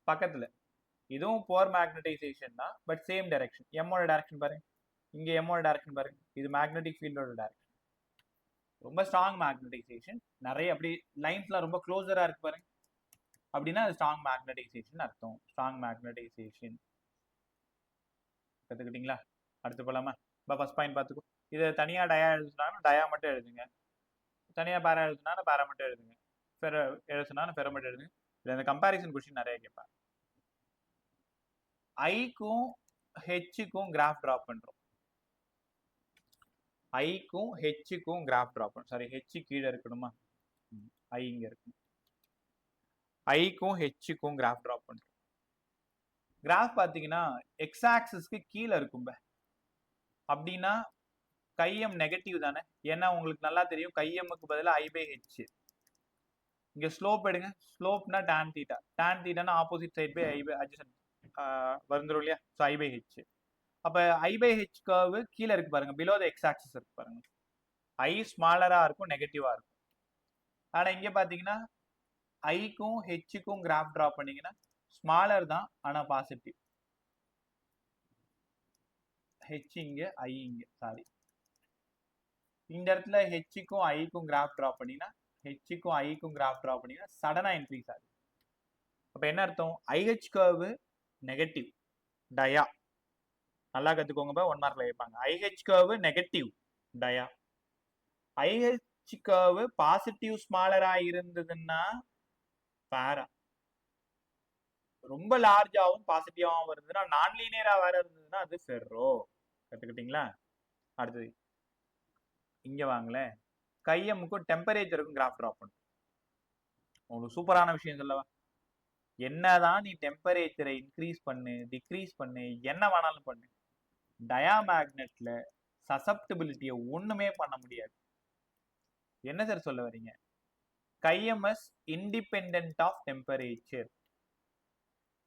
S1: பக்கத்தில் இதுவும் போர் மேக்னடைசேஷன் தான், பட் சேம் டைரக்ஷன். எம்மோட டைரக்ஷன் பாருங்க, இங்கே எம்மோட டைரக்ஷன் பாருங்க, இது மேக்னெட்டிக் ஃபீல்டோட டைரக்ஷன். ரொம்ப ஸ்ட்ராங் மேக்னடைசேஷன், நிறைய அப்படி லைன்ஸ்லாம் ரொம்ப க்ளோஸராக இருக்கு பாருங்க, அப்படின்னா அது ஸ்ட்ராங் மேக்னடைசேஷன் அர்த்தம். ஸ்ட்ராங் மேக்னடைசேஷன் கற்றுக்கிட்டீங்களா? அடுத்து போகலாமா? ஃபர்ஸ்ட் பாயிண்ட் பார்த்துக்கோ. இதை தனியாக டயா எழுதுனாலும் டயா மட்டும் எழுதுங்க, தனியாக பேரா எழுதுனாலும் பேரா மட்டும் எழுதுங்க, ஃபெரோ எழுதுனாலும் ஃபெரோ மட்டும் எழுதுங்க. இதில் இந்த கம்பேரிசன் கொஸ்டின் நிறைய கேட்பாங்க. ஐக்கும் ஹெச்சுக்கும் கிராஃப் ட்ராப் பண்ணுறோம், ஐக்கும் ஹெச்சுக்கும் கிராஃப் ட்ராப் பண்ணும். சாரி, ஹெச் கீழே இருக்கணுமா, ஐ இங்கே இருக்கும். ஐக்கும் ஹெச்சுக்கும் கிராஃப் ட்ராப் பண்ணுறோம். கிராஃப் பார்த்தீங்கன்னா எக்ஸ் ஆக்சிஸ்க்கு கீழே இருக்கும். அப்படின்னா கைஎம் நெகட்டிவ் தானே, ஏன்னா உங்களுக்கு நல்லா தெரியும் கைஎம்முக்கு பதிலாக ஐ பை ஹெச். இங்கே ஸ்லோப் எடுங்க, ஸ்லோப்னா டான் தீட்டா, டான் தீட்டானா opposite side by I by adjacent வந்துடும் இல்லையா? So I by H. அப்போ ஐ பை ஹெச் கர்வு கீழே இருக்கு பாருங்க, பிலோ த எக்ஸ் ஆக்சிஸ் இருக்கு பாருங்க. ஐ ஸ்மாலராக இருக்கும், நெகட்டிவாக இருக்கும். ஆனால் இங்கே பார்த்தீங்கன்னா ஐக்கும் ஹெச்சுக்கும் கிராஃப் ட்ரா பண்ணீங்கன்னா ஸ்மாலர் தான், ஆனால் பாசிட்டிவ். ஹெச் இங்கே, ஐ இங்கே, சாரி, இந்த இடத்துல ஹெச்சுக்கும் ஐக்கும் கிராஃப் ட்ரா பண்ணிங்கன்னா, ஹெச்சுக்கும் ஐக்கும் கிராஃப் ட்ரா பண்ணிங்கன்னா சடனாக இன்க்ரீஸ் ஆகுது. அப்போ என்ன அர்த்தம்? ஐஹெச் கர்வு நெகட்டிவ் டயா, நல்லா கற்றுக்கோங்க, 1 மார்க்ல கேட்பாங்க. I H curve negative dia, I H curve positive ஸ்மாலராக இருந்ததுன்னா பேரா, ரொம்ப லார்ஜாகவும் பாசிட்டிவாகவும் இருந்ததுன்னா, நான் லீனியரா வேற இருந்ததுன்னா அது ஃபெர்ரோ. கற்றுக்கிட்டீங்களா? அடுத்தது இங்கே வாங்களேன், கைஎம்முக்கும் டெம்பரேச்சருக்கும் கிராஃப் ட்ரா பண்ணும். உங்களுக்கு சூப்பரான விஷயம் சொல்லவா? என்னதான் நீ டெம்பரேச்சரை இன்க்ரீஸ் பண்ணு, டிக்ரீஸ் பண்ணு, என்ன வேணாலும் பண்ணு, டயாமேக்னெட்ல சசப்டபிலிட்டியை ஒண்ணுமே பண்ண முடியாது. என்ன சார் சொல்ல வரீங்க? Chi M is independent of temperature,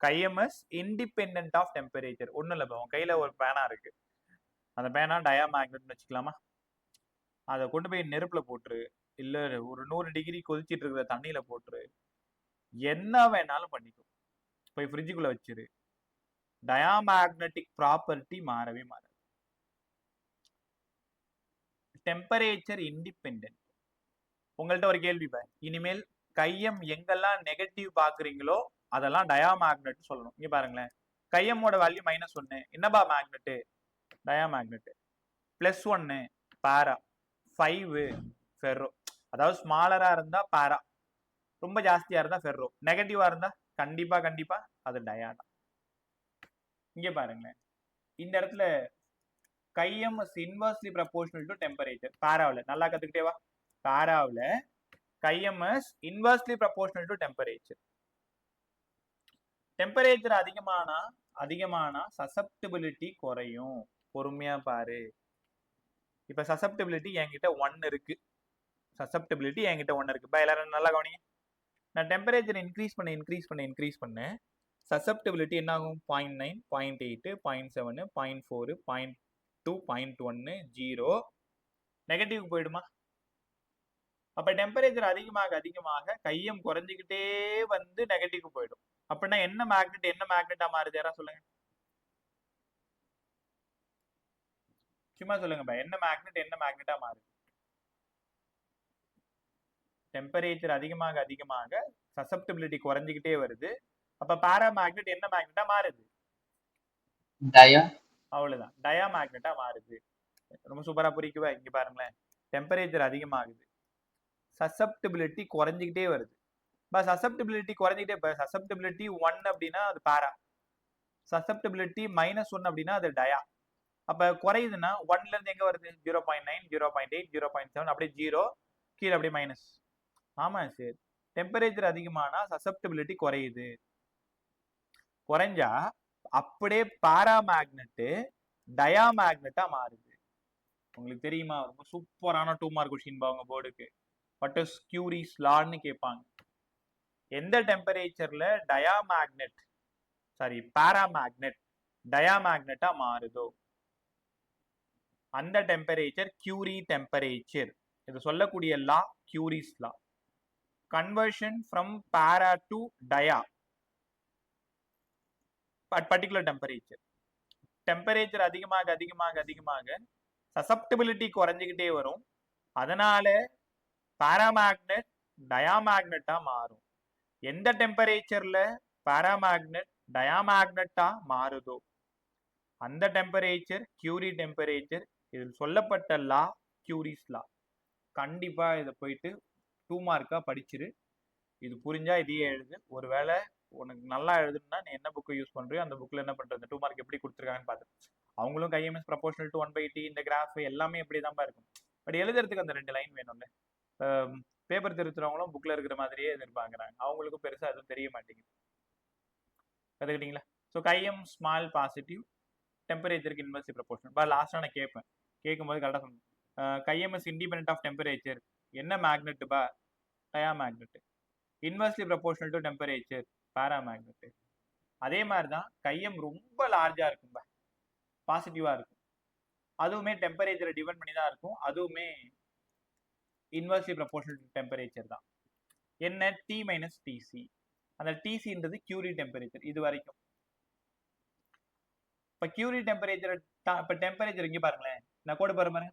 S1: chi M is independent of temperature. ஒன்றும் இல்லை, உன் கையில் ஒரு பேனா இருக்கு, அந்த பேனா டயாமேக்னெட்னு வச்சுக்கலாமா? அதை கொண்டு போய் நெருப்பில் போட்டுரு, இல்லை ஒரு 100 டிகிரி கொதிச்சிட்டு இருக்கிற தண்ணியில் போட்டுரு, என்ன வேணாலும் பண்ணிக்கும், போய் ஃப்ரிட்ஜுக்குள்ளே வச்சிரு, டயாமேக்னெட்டிக் ப்ராப்பர்ட்டி மாறவே மாறாது. Temperature independent. உங்கள்கிட்ட ஒரு கேள்வி பாரு, இனிமேல் கைஎம் எங்கெல்லாம் நெகட்டிவ் பார்க்குறீங்களோ அதெல்லாம் டயாமேக்னெட் சொல்லணும். இங்கே பாருங்களேன், கைஎம்மோட வேல்யூ -1, என்னப்பா மேக்னெட்டு? டயாமேக்னெட். +1 பேரா, 5 ஃபெர்ரோ. அதாவது ஸ்மாலரா இருந்தா பேரா, ரொம்ப ஜாஸ்தியா இருந்தா ஃபெர்ரோ, நெகட்டிவா இருந்தா கண்டிப்பா அது டயானா. இங்க பாருங்களேன், இந்த இடத்துல chi M is inversely proportional to temperature. பேராவில் நல்லா கத்துக்கிட்டேவா? பேராவில் chi M is inversely proportional to temperature. Temperature அதிகமானா சசப்டபிலிட்டி குறையும். பொறுமையா பாரு. இப்ப சசப்டபிலிட்டி என்கிட்ட 1 இருக்கு, சசப்டபிலிட்டி என்கிட்ட 1 இருக்கு. எல்லாரும் நல்லா கவனிங்க, நான் டெம்பரேச்சர் இன்க்ரீஸ் பண்ண சசப்டபிலிட்டி என்ன ஆகும்? 0.9, 0.8, 0.7, 0.4, 0.2, 0.1, 0 நெகட்டிவ் போயிடுமா? அப்ப டெம்பரேச்சர் அதிகமாக கையம் குறைஞ்சிக்கிட்டே வந்து நெகட்டிவ் போயிடும். அப்படின்னா என்ன மேக்னெட்டா மாறுது? யாரா சொல்லுங்க. சும்மா சொல்லுங்க. என்ன மேக்னெட்டா மாறுது? டெம்பரேச்சர் அதிகமாக சசப்டிபிலிட்டி குறைஞ்சிக்கிட்டே வருது. அப்ப பாரா மேக்னெட் என்ன மேக்னெட்டா மாறுது? அவ்வளவுதான், டயா மேக்னெட்டா மாறுது. ரொம்ப சூப்பரா புரிக்குவா? இங்க பாருங்களேன், டெம்பரேச்சர் அதிகமாகுது, சசப்டிபிலிட்டி குறைஞ்சிக்கிட்டே வருது. சசப்டிபிலிட்டி குறைஞ்சிக்கிட்டே, சசப்டிபிலிட்டி 1 அப்படின்னா அது பாரா, சசப்டிபிலிட்டி -1 அப்படின்னா அது டயா. அப்ப குறையுதுன்னா 1ல இருந்து எங்க வருது? 0.9, 0.8, 0.7, அப்படியே 0 கீழே அப்படியே மைனஸ். ஆமா சார், டெம்பரேச்சர் அதிகமானா சசப்டிபிலிட்டி குறையுது. குறைஞ்சா அப்படியே பாரா மேக்னெட் டயா மேக்னெட்டா மாறுது. உங்களுக்கு தெரியுமா? ரொம்ப சூப்பரான 2 மார்க் கொஸ்டின் பாங்க போர்டுக்கு. வாட் இஸ் கியூரிஸ் லான்னு கேட்பாங்க. எந்த டெம்பரேச்சர்ல பாரா மேக்னெட் டயா மேக்னெட்டா மாறுதோ அந்த டெம்பரேச்சர் கியூரி டெம்பரேச்சர். இது சொல்லக்கூடிய law Curie's law. Conversion from para to dia at particular temperature. Temperature அதிகமாக சசப்டிபிலிட்டி குறைஞ்சிக்கிட்டே வரும். அதனால பாராமேக்னெட் டயாமேக்னெட்டா மாறும். எந்த டெம்பரேச்சர்ல பாராமேக்னெட் டயாமேக்னெட்டா மாறுதோ அந்த டெம்பரேச்சர் கியூரி டெம்பரேச்சர். இதில் சொல்லப்பட்ட லா கியூரிஸ் லா. கண்டிப்பா இதை போயிட்டு 2 மார்க்கா படிச்சிரு. இது புரிஞ்சா இதையே எழுது. ஒருவேளை உனக்கு நல்லா எழுதுனா நீ என்ன புக்கு யூஸ் பண்றியோ அந்த புக்ல என்ன பண்றது, 2 மார்க் எப்படி கொடுத்துருக்காங்கன்னு பார்த்து. அவங்களும் கைஎம்எஸ் ப்ரொபோஷனல் டு 1/t இந்த கிராஃப் எல்லாமே எப்படிதான் இருக்கும். பட் எழுதுறதுக்கு அந்த 2 லைன் வேணும்ல. பேப்பர் திருத்துறவங்களும் புக்ல இருக்கிற மாதிரியே எதிர்பார்க்குறாங்க. அவங்களுக்கும் பெருசா எதுவும் தெரிய மாட்டேங்குது. கத்துக்கிட்டீங்களா? ஸோ கைஎம் ஸ்மால் பாசிட்டிவ் டெம்பரேச்சருக்கு இன்வெர்ஸ்லி ப்ரொபோஷனல். லாஸ்டா நான் கேட்கும்போது கரெக்டாக சொன்னேன். Chi M is independent of temperature. என்ன மேக்னெட் பா? Diamagnet. Inversely proportional to temperature, paramagnet. அதே மாதிரி தான் கையம் ரொம்ப லார்ஜா இருக்கும், பாசிட்டிவா இருக்கும். அதுவுமே டெம்பரேச்சரை டிபெண்ட் பண்ணி தான் இருக்கும். அதுவுமே இன்வெர்ஸ்லி ப்ரொபோஷனல் டு டெம்பரேச்சர் தான். என்ன? T minus TC. அந்த டிசின்றது கியூரி டெம்பரேச்சர். இது வரைக்கும் இப்ப கியூரி டெம்பரேச்சர். இப்ப டெம்பரேச்சர் இங்க பாருங்களேன், நான் கோடு பாருங்க.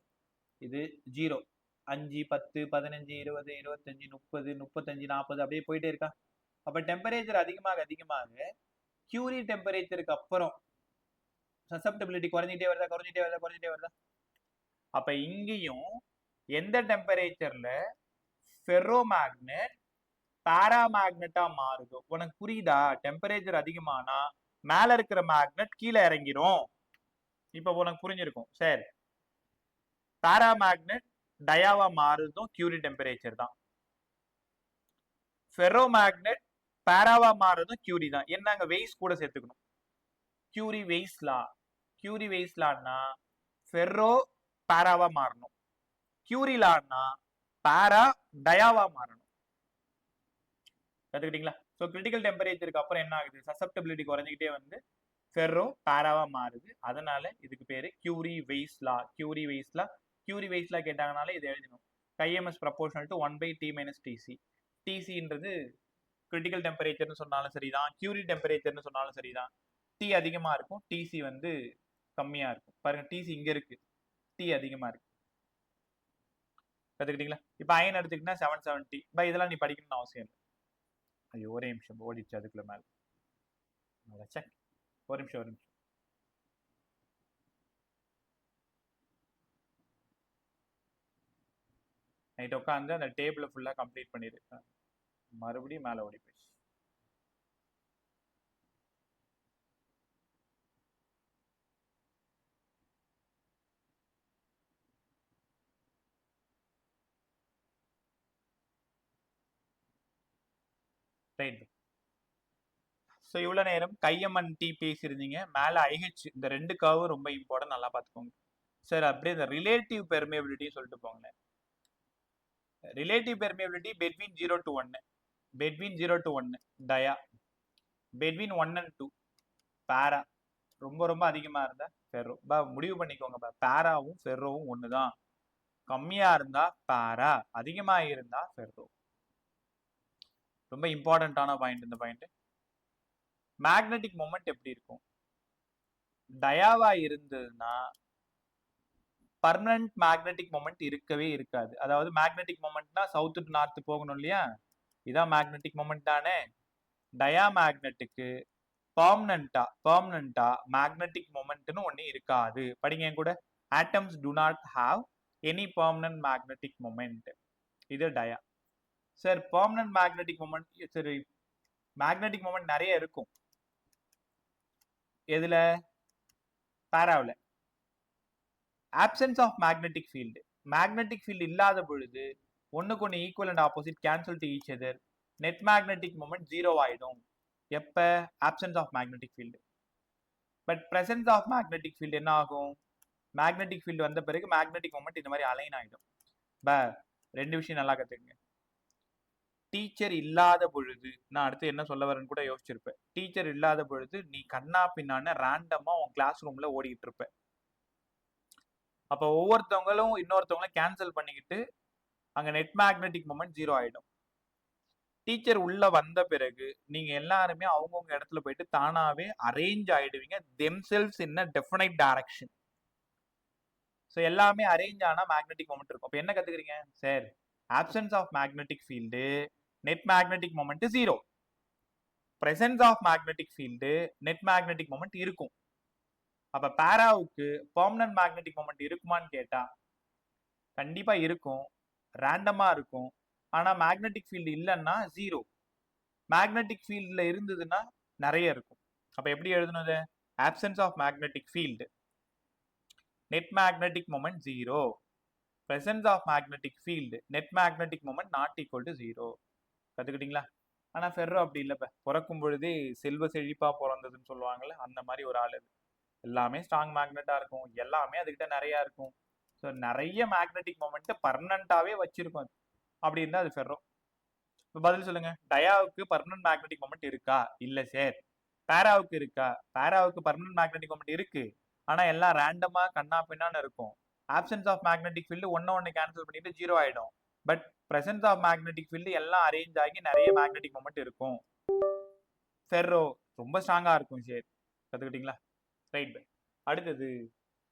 S1: இது 0, 5, 10, 15, 20, 25, 30, 35, 40 அப்படியே போயிட்டே இருக்கா? அப்ப டெம்பரேச்சர் அதிகமாக கியூரி டெம்பரேச்சருக்கு அப்புறம் சசப்டிபிலிட்டி குறைஞ்சிட்டே வருதா? அப்ப இங்கேயும் எந்த டெம்பரேச்சர்ல ஃபெர்ரோ மேக்னெட் பாரா மேக்னெட்டா மாறுதோ, உனக்கு புரியுதா? டெம்பரேச்சர் அதிகமானா மேல இருக்கிற மேக்னெட் கீழே இறங்கிரும். இப்ப உனக்கு புரிஞ்சிருக்கும். சரி, பாரா மேக்னெட் டயாவா மாறுறதும் கியூரி டெம்பரேச்சர் தான். ஃபெர்ரோ மேக்னெட் பாராவா மாறுறதும் கியூரி தான். என்னங்க வெய்ஸ் கூட சேர்த்துக்கணும். Curie Weiss law. Curie ways லான்னா ferro பாராவா மாறணும். கியூரி லான்னா பாரா டயாவா மாறணும். கத்துக்கிட்டீங்களா? ஸோ கிரிட்டிக்கல் டெம்பரேச்சருக்கு அப்புறம் என்ன ஆகுது? சசப்டபிலிட்டி குறைஞ்சிக்கிட்டே வந்து ஃபெர்ரோ பாராவா மாறுது. அதனால இதுக்கு பேரு Curie Weiss law. Curie Weiss law. Curie Weiss law கேட்டாங்கனாலே இதை எழுதணும். Chi M is proportional to 1/t minus TC. டிசின்றது கிரிட்டிக்கல் டெம்பரேச்சர்னு சொன்னாலும் சரிதான், கியூரி டெம்பரேச்சர்னு சொன்னாலும் சரிதான். டி அதிகமா இருக்கும், டிசி வந்து கம்மியா இருக்கும். பாருங்க, டிசி இங்க இருக்கு, டி அதிகமா இருக்கு. கத்துக்கிட்டீங்களா? இப்ப அயன் எடுத்துக்கிட்டா 770. இதெல்லாம் நீ படிக்கணும்னு அவசியம் இல்லை. ஐயோ, ஒரே நிமிஷம் ஓடிச்சு அதுக்குள்ள மேல. ஒரு நிமிஷம். நைட் உட்காந்து அந்த டேபிளை ஃபுல்லா கம்ப்ளீட் பண்ணிடு. மறுபடியும் மேல ஓடி போயிடுச்சு. ரைட். ஸோ இவ்வளோ நேரம் கைஎம்என் டி பேசியிருந்தீங்க. மேலே ஐஹெச் இந்த 2 கர்வும் ரொம்ப இம்பார்ட்டன்ட், நல்லா பார்த்துக்கோங்க சார். அப்படியே இந்த ரிலேட்டிவ் பெர்மியபிலிட்டி சொல்லிட்டு போங்களேன். Relative permeability between 0 to 1, between 0 to 1 dia, between 1 and 2 para. ரொம்ப அதிகமா இருந்தா ஃபெர்ரோ. முடிவு பண்ணிக்கோங்க, பாராவும் ஃபெர்ரோவும் ஒன்று தான். கம்மியா இருந்தா பாரா, அதிகமா இருந்தா ஃபெர்ரோ. ரொம்ப இம்பார்ட்டன்டான பாயிண்ட் இந்த பாயிண்ட். மேக்னெட்டிக் மொமெண்ட் எப்படி இருக்கும்? டயாவா இருந்ததுன்னா பர்மனன்ட் மேக்னெட்டிக் மொமெண்ட் இருக்கவே இருக்காது. அதாவது மேக்னெட்டிக் மொமெண்ட்னா சவுத் டு நார்த் போகணும் இல்லையா? இதான் மேக்னெட்டிக் மொமெண்ட் தானே. டயாமேக்னெட்டுக்கு பெர்மனண்டா மேக்னெட்டிக் மொமெண்ட்னு ஒண்ணு இருக்காது. படிங்க என் கூட. Atoms do not have any permanent magnetic moment. இது dia. Sir permanent magnetic moment, சரி மேக்னெட்டிக் மொமெண்ட் நிறைய இருக்கும். எதுல? பாராவில். Absence of magnetic field. Magnetic field இல்லாத பொழுது ஒன்னுக்கு ஒன்று equal and opposite cancel to each other. Net magnetic moment zero ஆயிடும். எப்ப? Absence of magnetic field. But presence of magnetic field என்ன ஆகும்? மேக்னெட்டிக் ஃபீல்டு வந்த பிறகு மேக்னெட்டிக் மொமெண்ட் இந்த மாதிரி அலைன் ஆயிடும். ரெண்டு விஷயம் நல்லா கத்துக்குங்க. டீச்சர் இல்லாத பொழுது, நான் அடுத்து என்ன சொல்ல வரேன்னு கூட யோசிச்சிருப்பேன். டீச்சர் இல்லாத பொழுது நீ கண்ணா பின்னான்னு ரேண்டமா உன் கிளாஸ் ரூம்ல ஓடிக்கிட்டு இருப்ப. அப்போ ஒவ்வொருத்தவங்களும் இன்னொருத்தவங்களை கேன்சல் பண்ணிக்கிட்டு அங்க நெட் மேக்னெட்டிக் மொமெண்ட் ஜீரோ ஆயிடும். டீச்சர் உள்ள வந்த பிறகு நீங்க எல்லாருமே அவங்கவுங்க இடத்துல போயிட்டு தானாவே அரேஞ்ச் ஆயிடுவீங்க. Themselves in a definite direction. So எல்லாமே அரேஞ்ச் ஆனா மேக்னெட்டிக் மொமெண்ட் இருக்கும். அப்போ என்ன கத்துக்கிறீங்க? Sir absence of magnetic field, net magnetic moment zero. Presence of magnetic field, net magnetic moment இருக்கும். அப்ப பாராவுக்கு பெர்மனன்ட் மேக்னெட்டிக் மொமெண்ட் இருக்குமான்னு கேட்டா கண்டிப்பா இருக்கும். ரேண்டமா இருக்கும். ஆனா மேக்னெட்டிக் ஃபீல்டு இல்லைன்னா ஜீரோ. மேக்னெட்டிக் ஃபீல்ட்ல இருந்ததுன்னா நிறைய இருக்கும். அப்ப எப்படி எழுதணும்? Absence of magnetic field, net magnetic moment zero. presence of magnetic field, net magnetic moment not equal to zero. கத்துக்கிட்டீங்களா? ஆனா ஃபெர்ரோ அப்படி இல்லைப்ப. பிறக்கும் பொழுதே செல்வ செழிப்பா பிறந்ததுன்னு சொல்லுவாங்கல்ல, அந்த மாதிரி ஒரு ஆள். எல்லாமே ஸ்ட்ராங் மேக்னெட்டா இருக்கும். எல்லாமே அதுகிட்ட நிறைய இருக்கும். ஸோ நிறைய மேக்னெட்டிக் மொமெண்ட் பர்மனண்டாவே வச்சிருக்கும். அப்படி இருந்தா அது ஃபெர்ரோ. இப்போ பதில் சொல்லுங்க. டயாவுக்கு பர்மனன்ட் மேக்னெட்டிக் மொமெண்ட் இருக்கா? இல்ல சார். பாராவுக்கு இருக்கா? பாராவுக்கு பர்மனன்ட் மேக்னெட்டிக் மொமெண்ட் இருக்கு. ஆனா எல்லாம் ரேண்டமா கண்ணா பின்னான்னு இருக்கும். ஆப்சன்ஸ் ஆஃப் மேக்னெட்டிக் ஃபீல்டு ஒன்னு கேன்சல் பண்ணிட்டு ஜீரோ ஆயிடும். But presence of magnetic field எல்லாம் அரேஞ்ச் ஆகி நிறைய மேக்னெட்டிக் மொமெண்ட் இருக்கும். ஃபெர்ரோ ரொம்ப ஸ்ட்ராங்கா இருக்கும் சார். கத்துக்கிட்டீங்களா? ரைட். அடுத்தது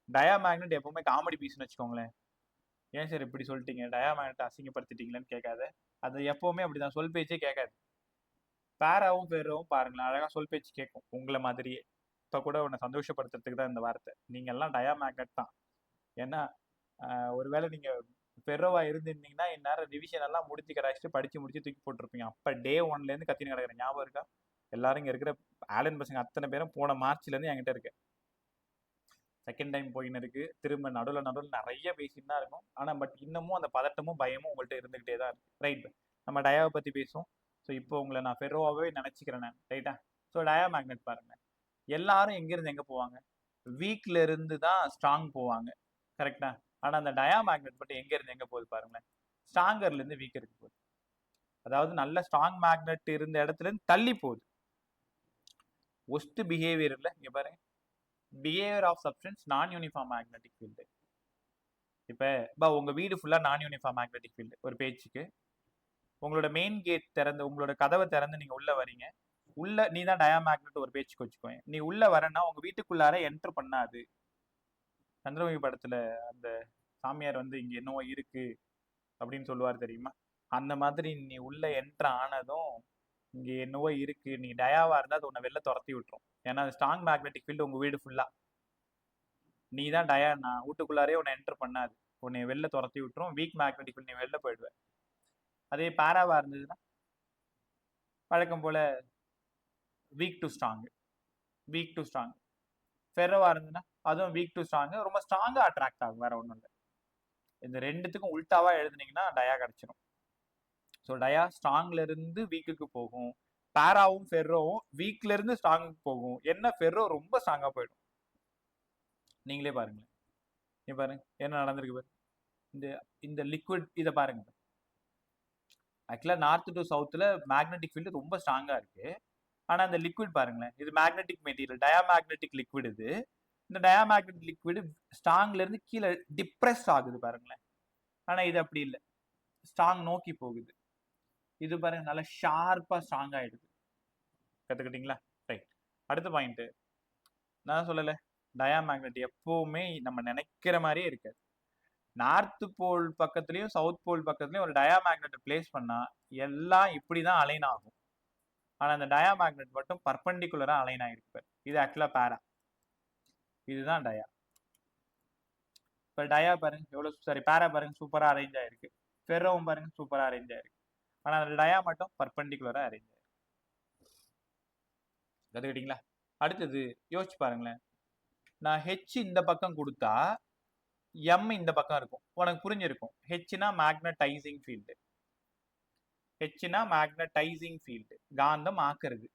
S1: டயாமேக்னெட் எப்பவுமே காமெடி பீஸ்னு வச்சுக்கோங்களேன். ஏன் சார் இப்படி சொல்லிட்டீங்க? டயாமேக்னெட் அசிங்கப்படுத்திட்டீங்களேன்னு கேட்காத. அது எப்பவுமே அப்படிதான், சொல் பேச்சே கேட்காது. பாராவும் ஃபெர்ரோவும் பாருங்களேன், அழகா சொல் பேச்சு கேட்கும் உங்களை மாதிரியே. இப்போ கூட உன்னை சந்தோஷப்படுத்துறதுக்கு தான் இந்த வார்த்தை. நீங்க எல்லாம் டயாமேக்னெட் தான். ஏன்னா ஒருவேளை நீங்க ஃபெர்ரோவா இருந்திருந்தீங்கன்னா இந்நேரம் ரிவிஷன் எல்லாம் முடிச்சு கடாச்சிட்டு படிச்சு முடிச்சு தூக்கி போட்டிருப்பீங்க. அப்ப டே 1ல இருந்து கத்தின்னு கிடக்குறேன். ஞாபகம் இருக்கா? எல்லாரும் இங்க இருக்கிற ஆலன் பசங்க அத்தனை பேரும் போன மார்ச்ல இருந்து என்கிட்ட இருக்கு. செகண்ட் டைம் போயின்னு இருக்கு. திரும்ப நடுவில் நிறைய பேசிட்டு தான் இருக்கும். ஆனா பட் இன்னமும் அந்த பதட்டமும் பயமும் உங்கள்கிட்ட இருந்துகிட்டே தான் இருக்கு. ரைட். நம்ம டயாவை பத்தி பேசுவோம். ஸோ இப்போ உங்களை நான் ஃபெர்ரோவாவே நினைச்சுக்கிறேன் நான். ரைட்டா? ஸோ டயா மேக்னெட் பாருங்க. எல்லாரும் எங்கிருந்து எங்க போவாங்க? வீக்ல இருந்து தான் ஸ்ட்ராங் போவாங்க. கரெக்டா? ஆனா அந்த டயா மேக்னெட் மட்டும் எங்க இருந்து எங்க போகுது பாருங்களேன். ஸ்ட்ராங்கர்ல இருந்து வீக்கருக்கு போகுது. அதாவது நல்ல ஸ்ட்ராங் மேக்னெட் இருந்த இடத்துல இருந்து தள்ளி போகுது. ஒஸ்ட் பிஹேவியர் இல்ல. இங்க பாருங்க. பிஹேவியர் ஆஃப் சப்ஸ்டன்ஸ் நான் யூனிஃபார்ம் மேக்னெட்டிக் ஃபீல்டு. இப்ப உங்க வீடு ஃபுல்லா நான் யூனிஃபார்ம் மேக்னெட்டிக் ஃபீல்டு. ஒரு பேச்சுக்கு உங்களோட மெயின் கேட் திறந்து, உங்களோட கதவை திறந்து நீங்க உள்ள வரீங்க. உள்ள நீ தான் டயா மேக்னெட் ஒரு பேச்சுக்கு வச்சுக்கோங்க. நீ உள்ள வரனா உங்க வீட்டுக்குள்ளார என்டர் பண்ணாது. சந்திரமுகி படத்துல அந்த சாமியார் வந்து இங்க என்னவோ இருக்கு அப்படின்னு சொல்லுவார் தெரியுமா? அந்த மாதிரி நீ உள்ள என்டர் ஆனதும் இங்க என்னவோ இருக்கு, நீ டயாவா இருந்தா அது உன்னை வெளில துரத்தி விட்டுரும். ஏன்னா அது ஸ்ட்ராங் மேக்னெட்டிக் ஃபீல்டு உங்க வீடு ஃபுல்லா. நீ தான் டயானா வீட்டுக்குள்ளாரே உன்னை என்டர் பண்ணாது, உன்னை வெளில துரத்தி விட்டுரும். வீக் மேக்னெட்டிக் ஃபீல்டு, நீ வெளில போயிடுவேன். அதே பாராவா இருந்ததுன்னா வழக்கம் போல weak to strong, weak to strong. ஃபெர்ரோவா இருந்ததுன்னா அதுவும் வீக் டு ஸ்ட்ராங், ரொம்ப ஸ்ட்ராங்கா அட்ராக்ட் ஆகும். வேற ஒன்றும் இல்லை. இந்த ரெண்டுத்துக்கும் உல்டாவா எழுதுனீங்கன்னா டயா கிடைச்சிடும். ஸோ டயா ஸ்ட்ராங்ல இருந்து வீக்குக்கு போகும். பாராவும் ஃபெர்ரோவும் வீக்ல இருந்து ஸ்ட்ராங்குக்கு போகும். என்ன ஃபெர்ரோ ரொம்ப ஸ்ட்ராங்கா போயிடும். நீங்களே பாருங்களேன். நீ பாருங்க என்ன நடந்திருக்கு பாரு. இந்த இந்த லிக்விட் இதை பாருங்க. ஆக்சுவலா நார்த் டு சவுத்துல மேக்னெட்டிக் ஃபீல்டு ரொம்ப ஸ்ட்ராங்கா இருக்கு. ஆனா இந்த லிக்விட் பாருங்களேன், இது மேக்னெட்டிக் மெட்டீரியல், டயாமேக்னெட்டிக் லிக்விட். இது இந்த டயாமேக்னெட்டிக் லிக்விட் ஸ்ட்ராங்ல இருந்து கீழே டிப்ரெஸ் ஆகுது பாருங்களேன். ஆனா இது அப்படி இல்லை, ஸ்ட்ராங் நோக்கி போகுது. இது பாருங்க நல்லா ஷார்ப்பா ஸ்ட்ராங் ஆயிடுது. கத்துக்கிட்டீங்களா? ரைட். அடுத்த பாயிண்ட், நான் சொல்லல, டயாமேக்னெட் எப்பவுமே நம்ம நினைக்கிற மாதிரியே இருக்காது. நார்த் போல் பக்கத்துலயும் சவுத் போல் பக்கத்துலயும் ஒரு டயாமேக்னெட் பிளேஸ் பண்ணா எல்லாம் இப்படிதான் அலைன் ஆகும். ஆனா அந்த டயாமேக்னெட் மட்டும் பர்பெண்டிகுலரா அலைன் ஆகிருக்கு. இது ஆக்சுவலா பேரா, இதுதான் டயா. இப்போ டயா பாருங்க எவ்வளவு, சாரி பேரா பாருங்க சூப்பரா அரேஞ்ச் ஆயிருக்கு. ஃபெரோவும் பாருங்க சூப்பரா அரேஞ்ச் ஆயிருக்கு. ஆனா அந்த டயா மட்டும் பர்பெண்டிகுலரா அரேஞ்ச் ஆயிருக்கு. கத்துக்கிட்டீங்களா? அடுத்தது யோசிச்சு பாருங்களேன், நான் ஹெச் இந்த பக்கம் கொடுத்தா எம் இந்த பக்கம் இருக்கும். உனக்கு புரிஞ்சிருக்கும். ஹெச்னா மேக்னடைசிங் ஃபீல்டு, ஹெச்னா மேக்னடைசிங் ஃபீல்டு, காந்தம் ஆக்குறது.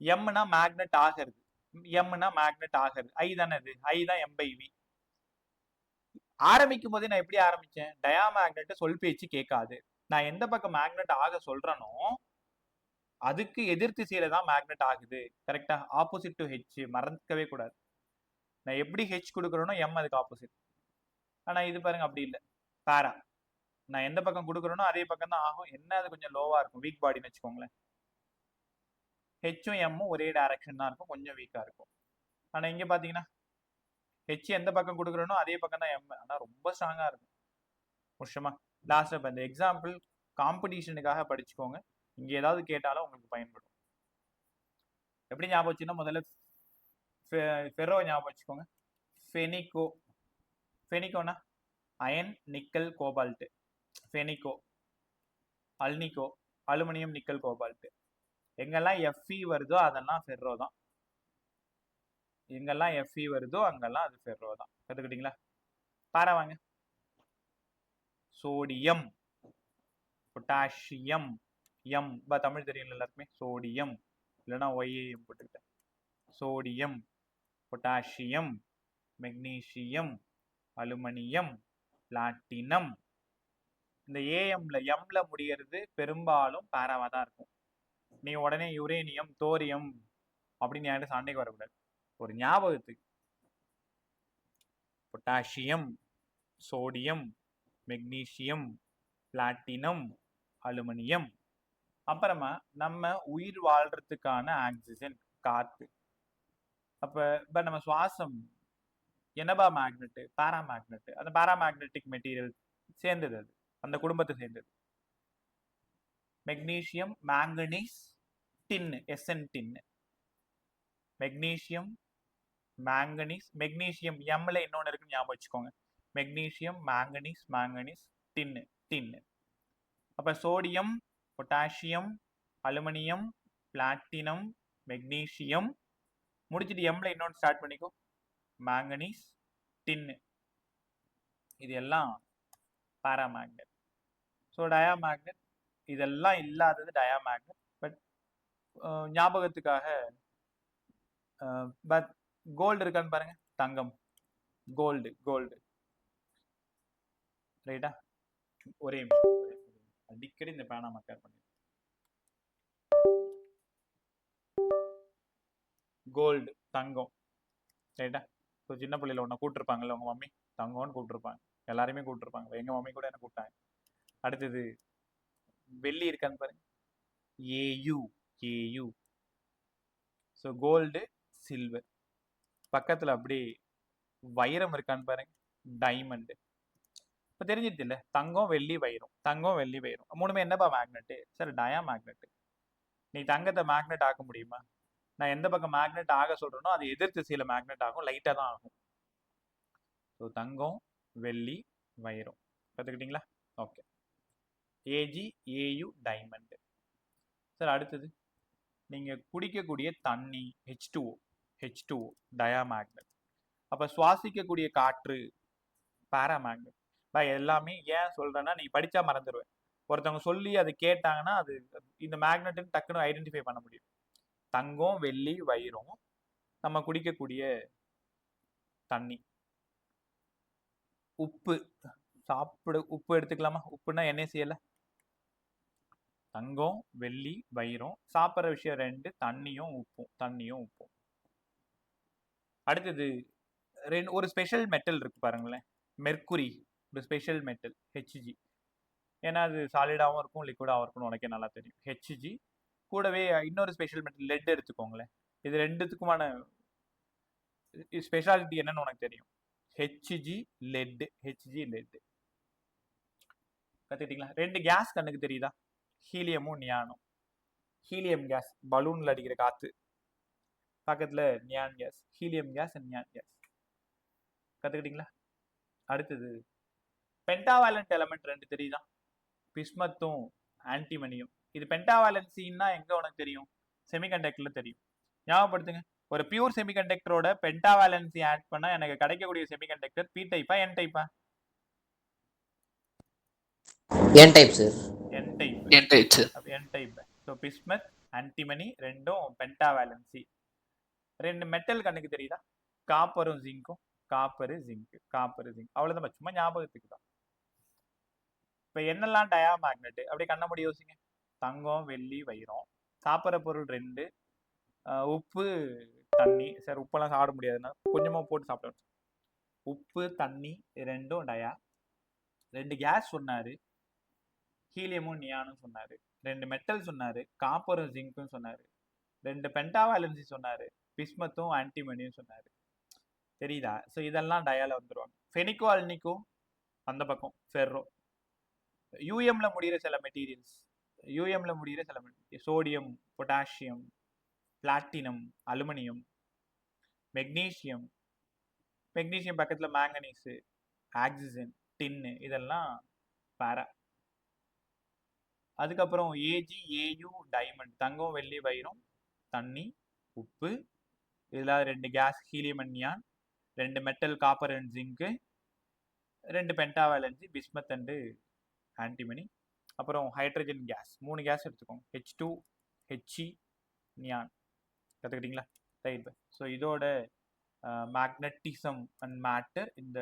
S1: எம்னா மேக்னெட் ஆகிறது, எம்னா மேக்னெட் ஆகிறது. ஐ தானே அது, ஐ தான் எம் பை வி. ஆரம்பிக்கும் போதே நான் எப்படி ஆரம்பிச்சேன், டயாமேக்னெட் சொல் பேச்சு கேட்காது. நான் எந்த பக்கம் மேக்னெட் ஆக சொல்றேனோ அதுக்கு எதிர் திசையில தான் மேக்னெட் ஆகுது. கரெக்டா? ஆப்போசிட் டு ஹெச், மறக்கவே கூடாது. நான் எப்படி ஹெச் கொடுக்குறேனோ எம் அதுக்கு ஆப்போசிட். ஆனா இது பாருங்க அப்படி இல்லை, பேரா. நான் எந்த பக்கம் கொடுக்குறேனோ அதே பக்கம் தான் ஆகும். என்ன அது கொஞ்சம் லோவா இருக்கும், வீக் பாடின்னு வச்சுக்கோங்களேன். ஹெச்சும் எம்மும் ஒரே டைரக்ஷன் தான் இருக்கும், கொஞ்சம் வீக்கா இருக்கும். ஆனா இங்க பாத்தீங்கன்னா ஹெச் எந்த பக்கம் கொடுக்குறேனோ அதே பக்கம் தான் எம், ஆனா ரொம்ப ஸ்ட்ராங்கா இருக்கும். முக்கியமா லாஸ்ட் இப்போ இந்த எக்ஸாம்பிள் காம்படிஷனுக்காக படிச்சுக்கோங்க. இங்க ஏதாவது கேட்டாலும் உங்களுக்கு பயன்படும். எப்படி ஞாபகம் வச்சுன்னா, முதல்ல ஃபெரோ ஞாபகம் வச்சுக்கோங்க. ஃபெனிகோ, ஃபெனிகோனா அயன் நிக்கல் கோபால்ட். ஃபெனிகோ, அல்னிகோ அலுமினியம் நிக்கல் கோபால்ட். எங்கெல்லாம் எஃப்இ வருதோ அதெல்லாம் ஃபெர்ரோ தான். எங்கெல்லாம் எஃப்இ வருதோ அங்கெல்லாம் அது ஃபெர்ரோ தான். கத்துக்கிட்டீங்களா? பாரவாங்க. சோடியம், பொட்டாசியம், எம் தமிழ் தெரியல எல்லாருக்குமே, சோடியம் இல்லைன்னா ஒய்ஏஎம் போட்டுக்கிட்டேன். Sodium, potassium, magnesium, aluminium, platinum. இந்த ஏஎம்ல எம்ல முடியறது பெரும்பாலும் பாராவா தான் இருக்கும். நீ உடனே யுரேனியம், தோரியம் அப்படின்னு என்கிட்ட சண்டைக்கு வரக்கூடாது. ஒரு ஞாபகத்துக்கு potassium, sodium, magnesium, platinum, aluminium. அப்புறமா நம்ம உயிர் வாழ்றதுக்கான ஆக்சிஜன், காத்து. அப்ப நம்ம சுவாசம் என்னபா மேக்னெட், பாராமேக்னெட். அந்த பாராமேக்னெட்டிக் மெட்டீரியல் சேர்ந்தது, அது அந்த குடும்பத்தை சேர்ந்தது. மெக்னீசியம், மேங்கனீஸ், டின், எஸ்என் டின். மெக்னீசியம், மேங்கனீஸ், மெக்னீசியம் எம்ல இன்னொன்று இருக்குன்னு ஞாபகம் வச்சுக்கோங்க. மெக்னீசியம், மேங்கனீஸ், மேங்கனீஸ், டின், டின். அப்ப sodium, potassium, aluminium, platinum, magnesium. முடிச்சுட்டு எம்ல இன்னொன்று ஸ்டார்ட் பண்ணிக்கோ, மேங்கனீஸ், டின். இது எல்லாம் பாராமேக்னெட். ஸோ டயாமேக்னெட் இதெல்லாம் இல்லாதது டயாமேக்னெட். பட் ஞாபகத்துக்காக பட் கோல்டு இருக்கான்னு பாருங்க, தங்கம், கோல்டு, கோல்டு. ரைட்டா? ஒரே அடிக்கடி இந்த பேனா மக்கர் பண்ணி. கோல்டு, தங்கம். ரைட்டா? ஸோ சின்ன பிள்ளையில ஒன்று கூப்பிட்டுருப்பாங்கல்ல உங்க மம்மி, தங்கம்னு கூப்பிட்டுருப்பாங்க. எல்லாருமே கூப்பிட்டுருப்பாங்க, எங்க மம்மி கூட என்ன கூப்பிட்டாங்க. அடுத்தது வெள்ளி இருக்கான்னு பாருங்க, AU, AU. So gold, silver. பக்கத்துல அப்படியே வைரம் இருக்கான்னு பாருங்க, டைமண்ட். இப்போ தெரிஞ்சிருச்சு இல்ல, தங்கம், வெள்ளி, வைரம். தங்கம், வெள்ளி, வைரம் மூணுமே என்னப்பா மேக்னெட்? Sir டயா magnet. நீ தங்கத்தை மேக்னெட் ஆக்க முடியுமா? நான் எந்த பக்கம் மேக்னெட் ஆக சொல்றேனோ அது எதிர் திசையில மேக்னெட் ஆகும், லைட்டா தான் ஆகும். ஸோ தங்கம், வெள்ளி, வைரம். கத்துக்கிட்டீங்களா? Okay. AG, AU, diamond. Sir அடுத்தது நீங்க குடிக்கக்கூடிய தண்ணி, H2O, H2O டயாமேக்னெட். அப்ப சுவாசிக்கக்கூடிய காற்று பாராமேக்னெட். எல்லாமே ஏன் சொல்றேன்னா, நீ படிச்சா மறந்துடுவேன். ஒருத்தவங்க சொல்லி அது கேட்டாங்கன்னா அது இந்த மேக்னெட்னு டக்குன்னு ஐடென்டிஃபை பண்ண முடியும். தங்கம், வெள்ளி, வைரம், நம்ம குடிக்கக்கூடிய தண்ணி. உப்பு, சாப்பிடு உப்பு எடுத்துக்கலாமா? உப்புன்னா NaCl. தங்கம், வெள்ளி, வைரம். சாப்பிட்ற விஷயம் ரெண்டு, தண்ணியும் உப்பும், தண்ணியும் உப்பும். அடுத்தது ஒரு ஸ்பெஷல் மெட்டல் இருக்கு பாருங்களேன், மெர்க்குரி ஒரு ஸ்பெஷல் மெட்டல் ஹெச்ஜி. ஏன்னா அது சாலிடாகவும் இருக்கும் லிக்விடாகவும் இருக்கும்னு உனக்கே நல்லா தெரியும். ஹெச்ஜி கூடவே இன்னொரு ஸ்பெஷல் மெட்டல் லெட் எடுத்துக்கோங்களேன். இது ரெண்டுத்துக்குமான ஸ்பெஷாலிட்டி என்னன்னு உனக்கு தெரியும். ஹெச்ஜி லெட், ஹெச்ஜி லெட் கத்துக்கிட்டீங்களா? ரெண்டு கேஸ் கண்ணுக்கு தெரியுதா? ஹீலியமும் நியானும். ஹீலியம் கேஸ் பலூன்ல அடிக்கிற காத்து, பக்கத்துல neon gas. Helium gas and neon gas கத்துக்கிட்டீங்களா? அடுத்தது பென்டாவேலண்ட் எலமெண்ட் ரெண்டு தெரியுதா? பிஸ்மத்தும் ஆன்டிமனியும். இது பென்டாவேலன்சின்னா எங்க உனக்கு தெரியும்? செமிகண்டக்டர்ல தெரியும். ஞாபகப்படுத்துங்க. ஒரு பியூர் செமிகண்டக்டரோட பென்டாவேலன்சி ஆட் பண்ணா எனக்கு கிடைக்கக்கூடிய செமிகண்டக்டர் பி டைப்பா என் டைப்பா?
S2: N type sir.
S1: N type.
S3: N type sir.
S1: அப்ப N type. So bismuth antimony ரெண்டும் பென்டாவேலன்சி. ரெண்டு மெட்டல் கண்ணுக்கு தெரியுதா? காப்பரும் ஜிங்கும். Copper zinc, copper zinc. அவ்வளவுதான், சும்மா ஞாபகத்துக்கு தான். இப்ப என்னெல்லாம் டயா மேக்னெட் அப்படியே கண்ண முடி யோசிங்க. தங்கம், வெள்ளி, வைரம். சாப்பிட்ற பொருள் ரெண்டு. உப்பு, தண்ணி. சார் உப்பெல்லாம் சாப்பிட முடியாதுன்னா கொஞ்சமா போட்டு சாப்பிடணும். உப்பு, தண்ணி ரெண்டும் டயா. ரெண்டு கேஸ் சொன்னாரு, ஹீலியமும் நியானும் சொன்னாரு. ரெண்டு மெட்டல் சொன்னாரு, காப்பரும் ஜிங்க்கும் சொன்னாரு. ரெண்டு பென்டாவேலன்சி சொன்னாரு, பிஸ்மத்தும் ஆன்டிமனியும் சொன்னாரு. தெரியுதா? ஸோ இதெல்லாம் டயால வந்துருவாங்க. ஃபெனிக்கோ அல்னிக்கோ அந்த பக்கம் ஃபெர்ரோ. யூஎம்ல முடிகிற சில மெட்டீரியல்ஸ், யூஎம்ல முடிகிற சில sodium, potassium, platinum, aluminium, magnesium. Magnesium பக்கத்தில் மேங்கனீஸு, ஆக்சிஜன், டின்னு, இதெல்லாம் பேரா. அதுக்கப்புறம் ஏஜி, ஏயு, டைமண்ட். தங்கம், வெள்ளி, வைரம், தண்ணி, உப்பு. இதில் ரெண்டு கேஸ் ஹீலியம் அண்ட் நியான், ரெண்டு மெட்டல் காப்பர் அண்ட் ஜிங்கு, ரெண்டு பென்டாவேலன்சி பிஸ்மத் அண்டு ஆன்டிமனி. அப்புறம் ஹைட்ரஜன் கேஸ், மூணு கேஸ் எடுத்துக்கோங்க. H2, HE, neon. கற்றுக்கிட்டீங்களா? ரைட். ஸோ இதோட மேக்னட்டிசம் அண்ட் மேட்டர் இந்த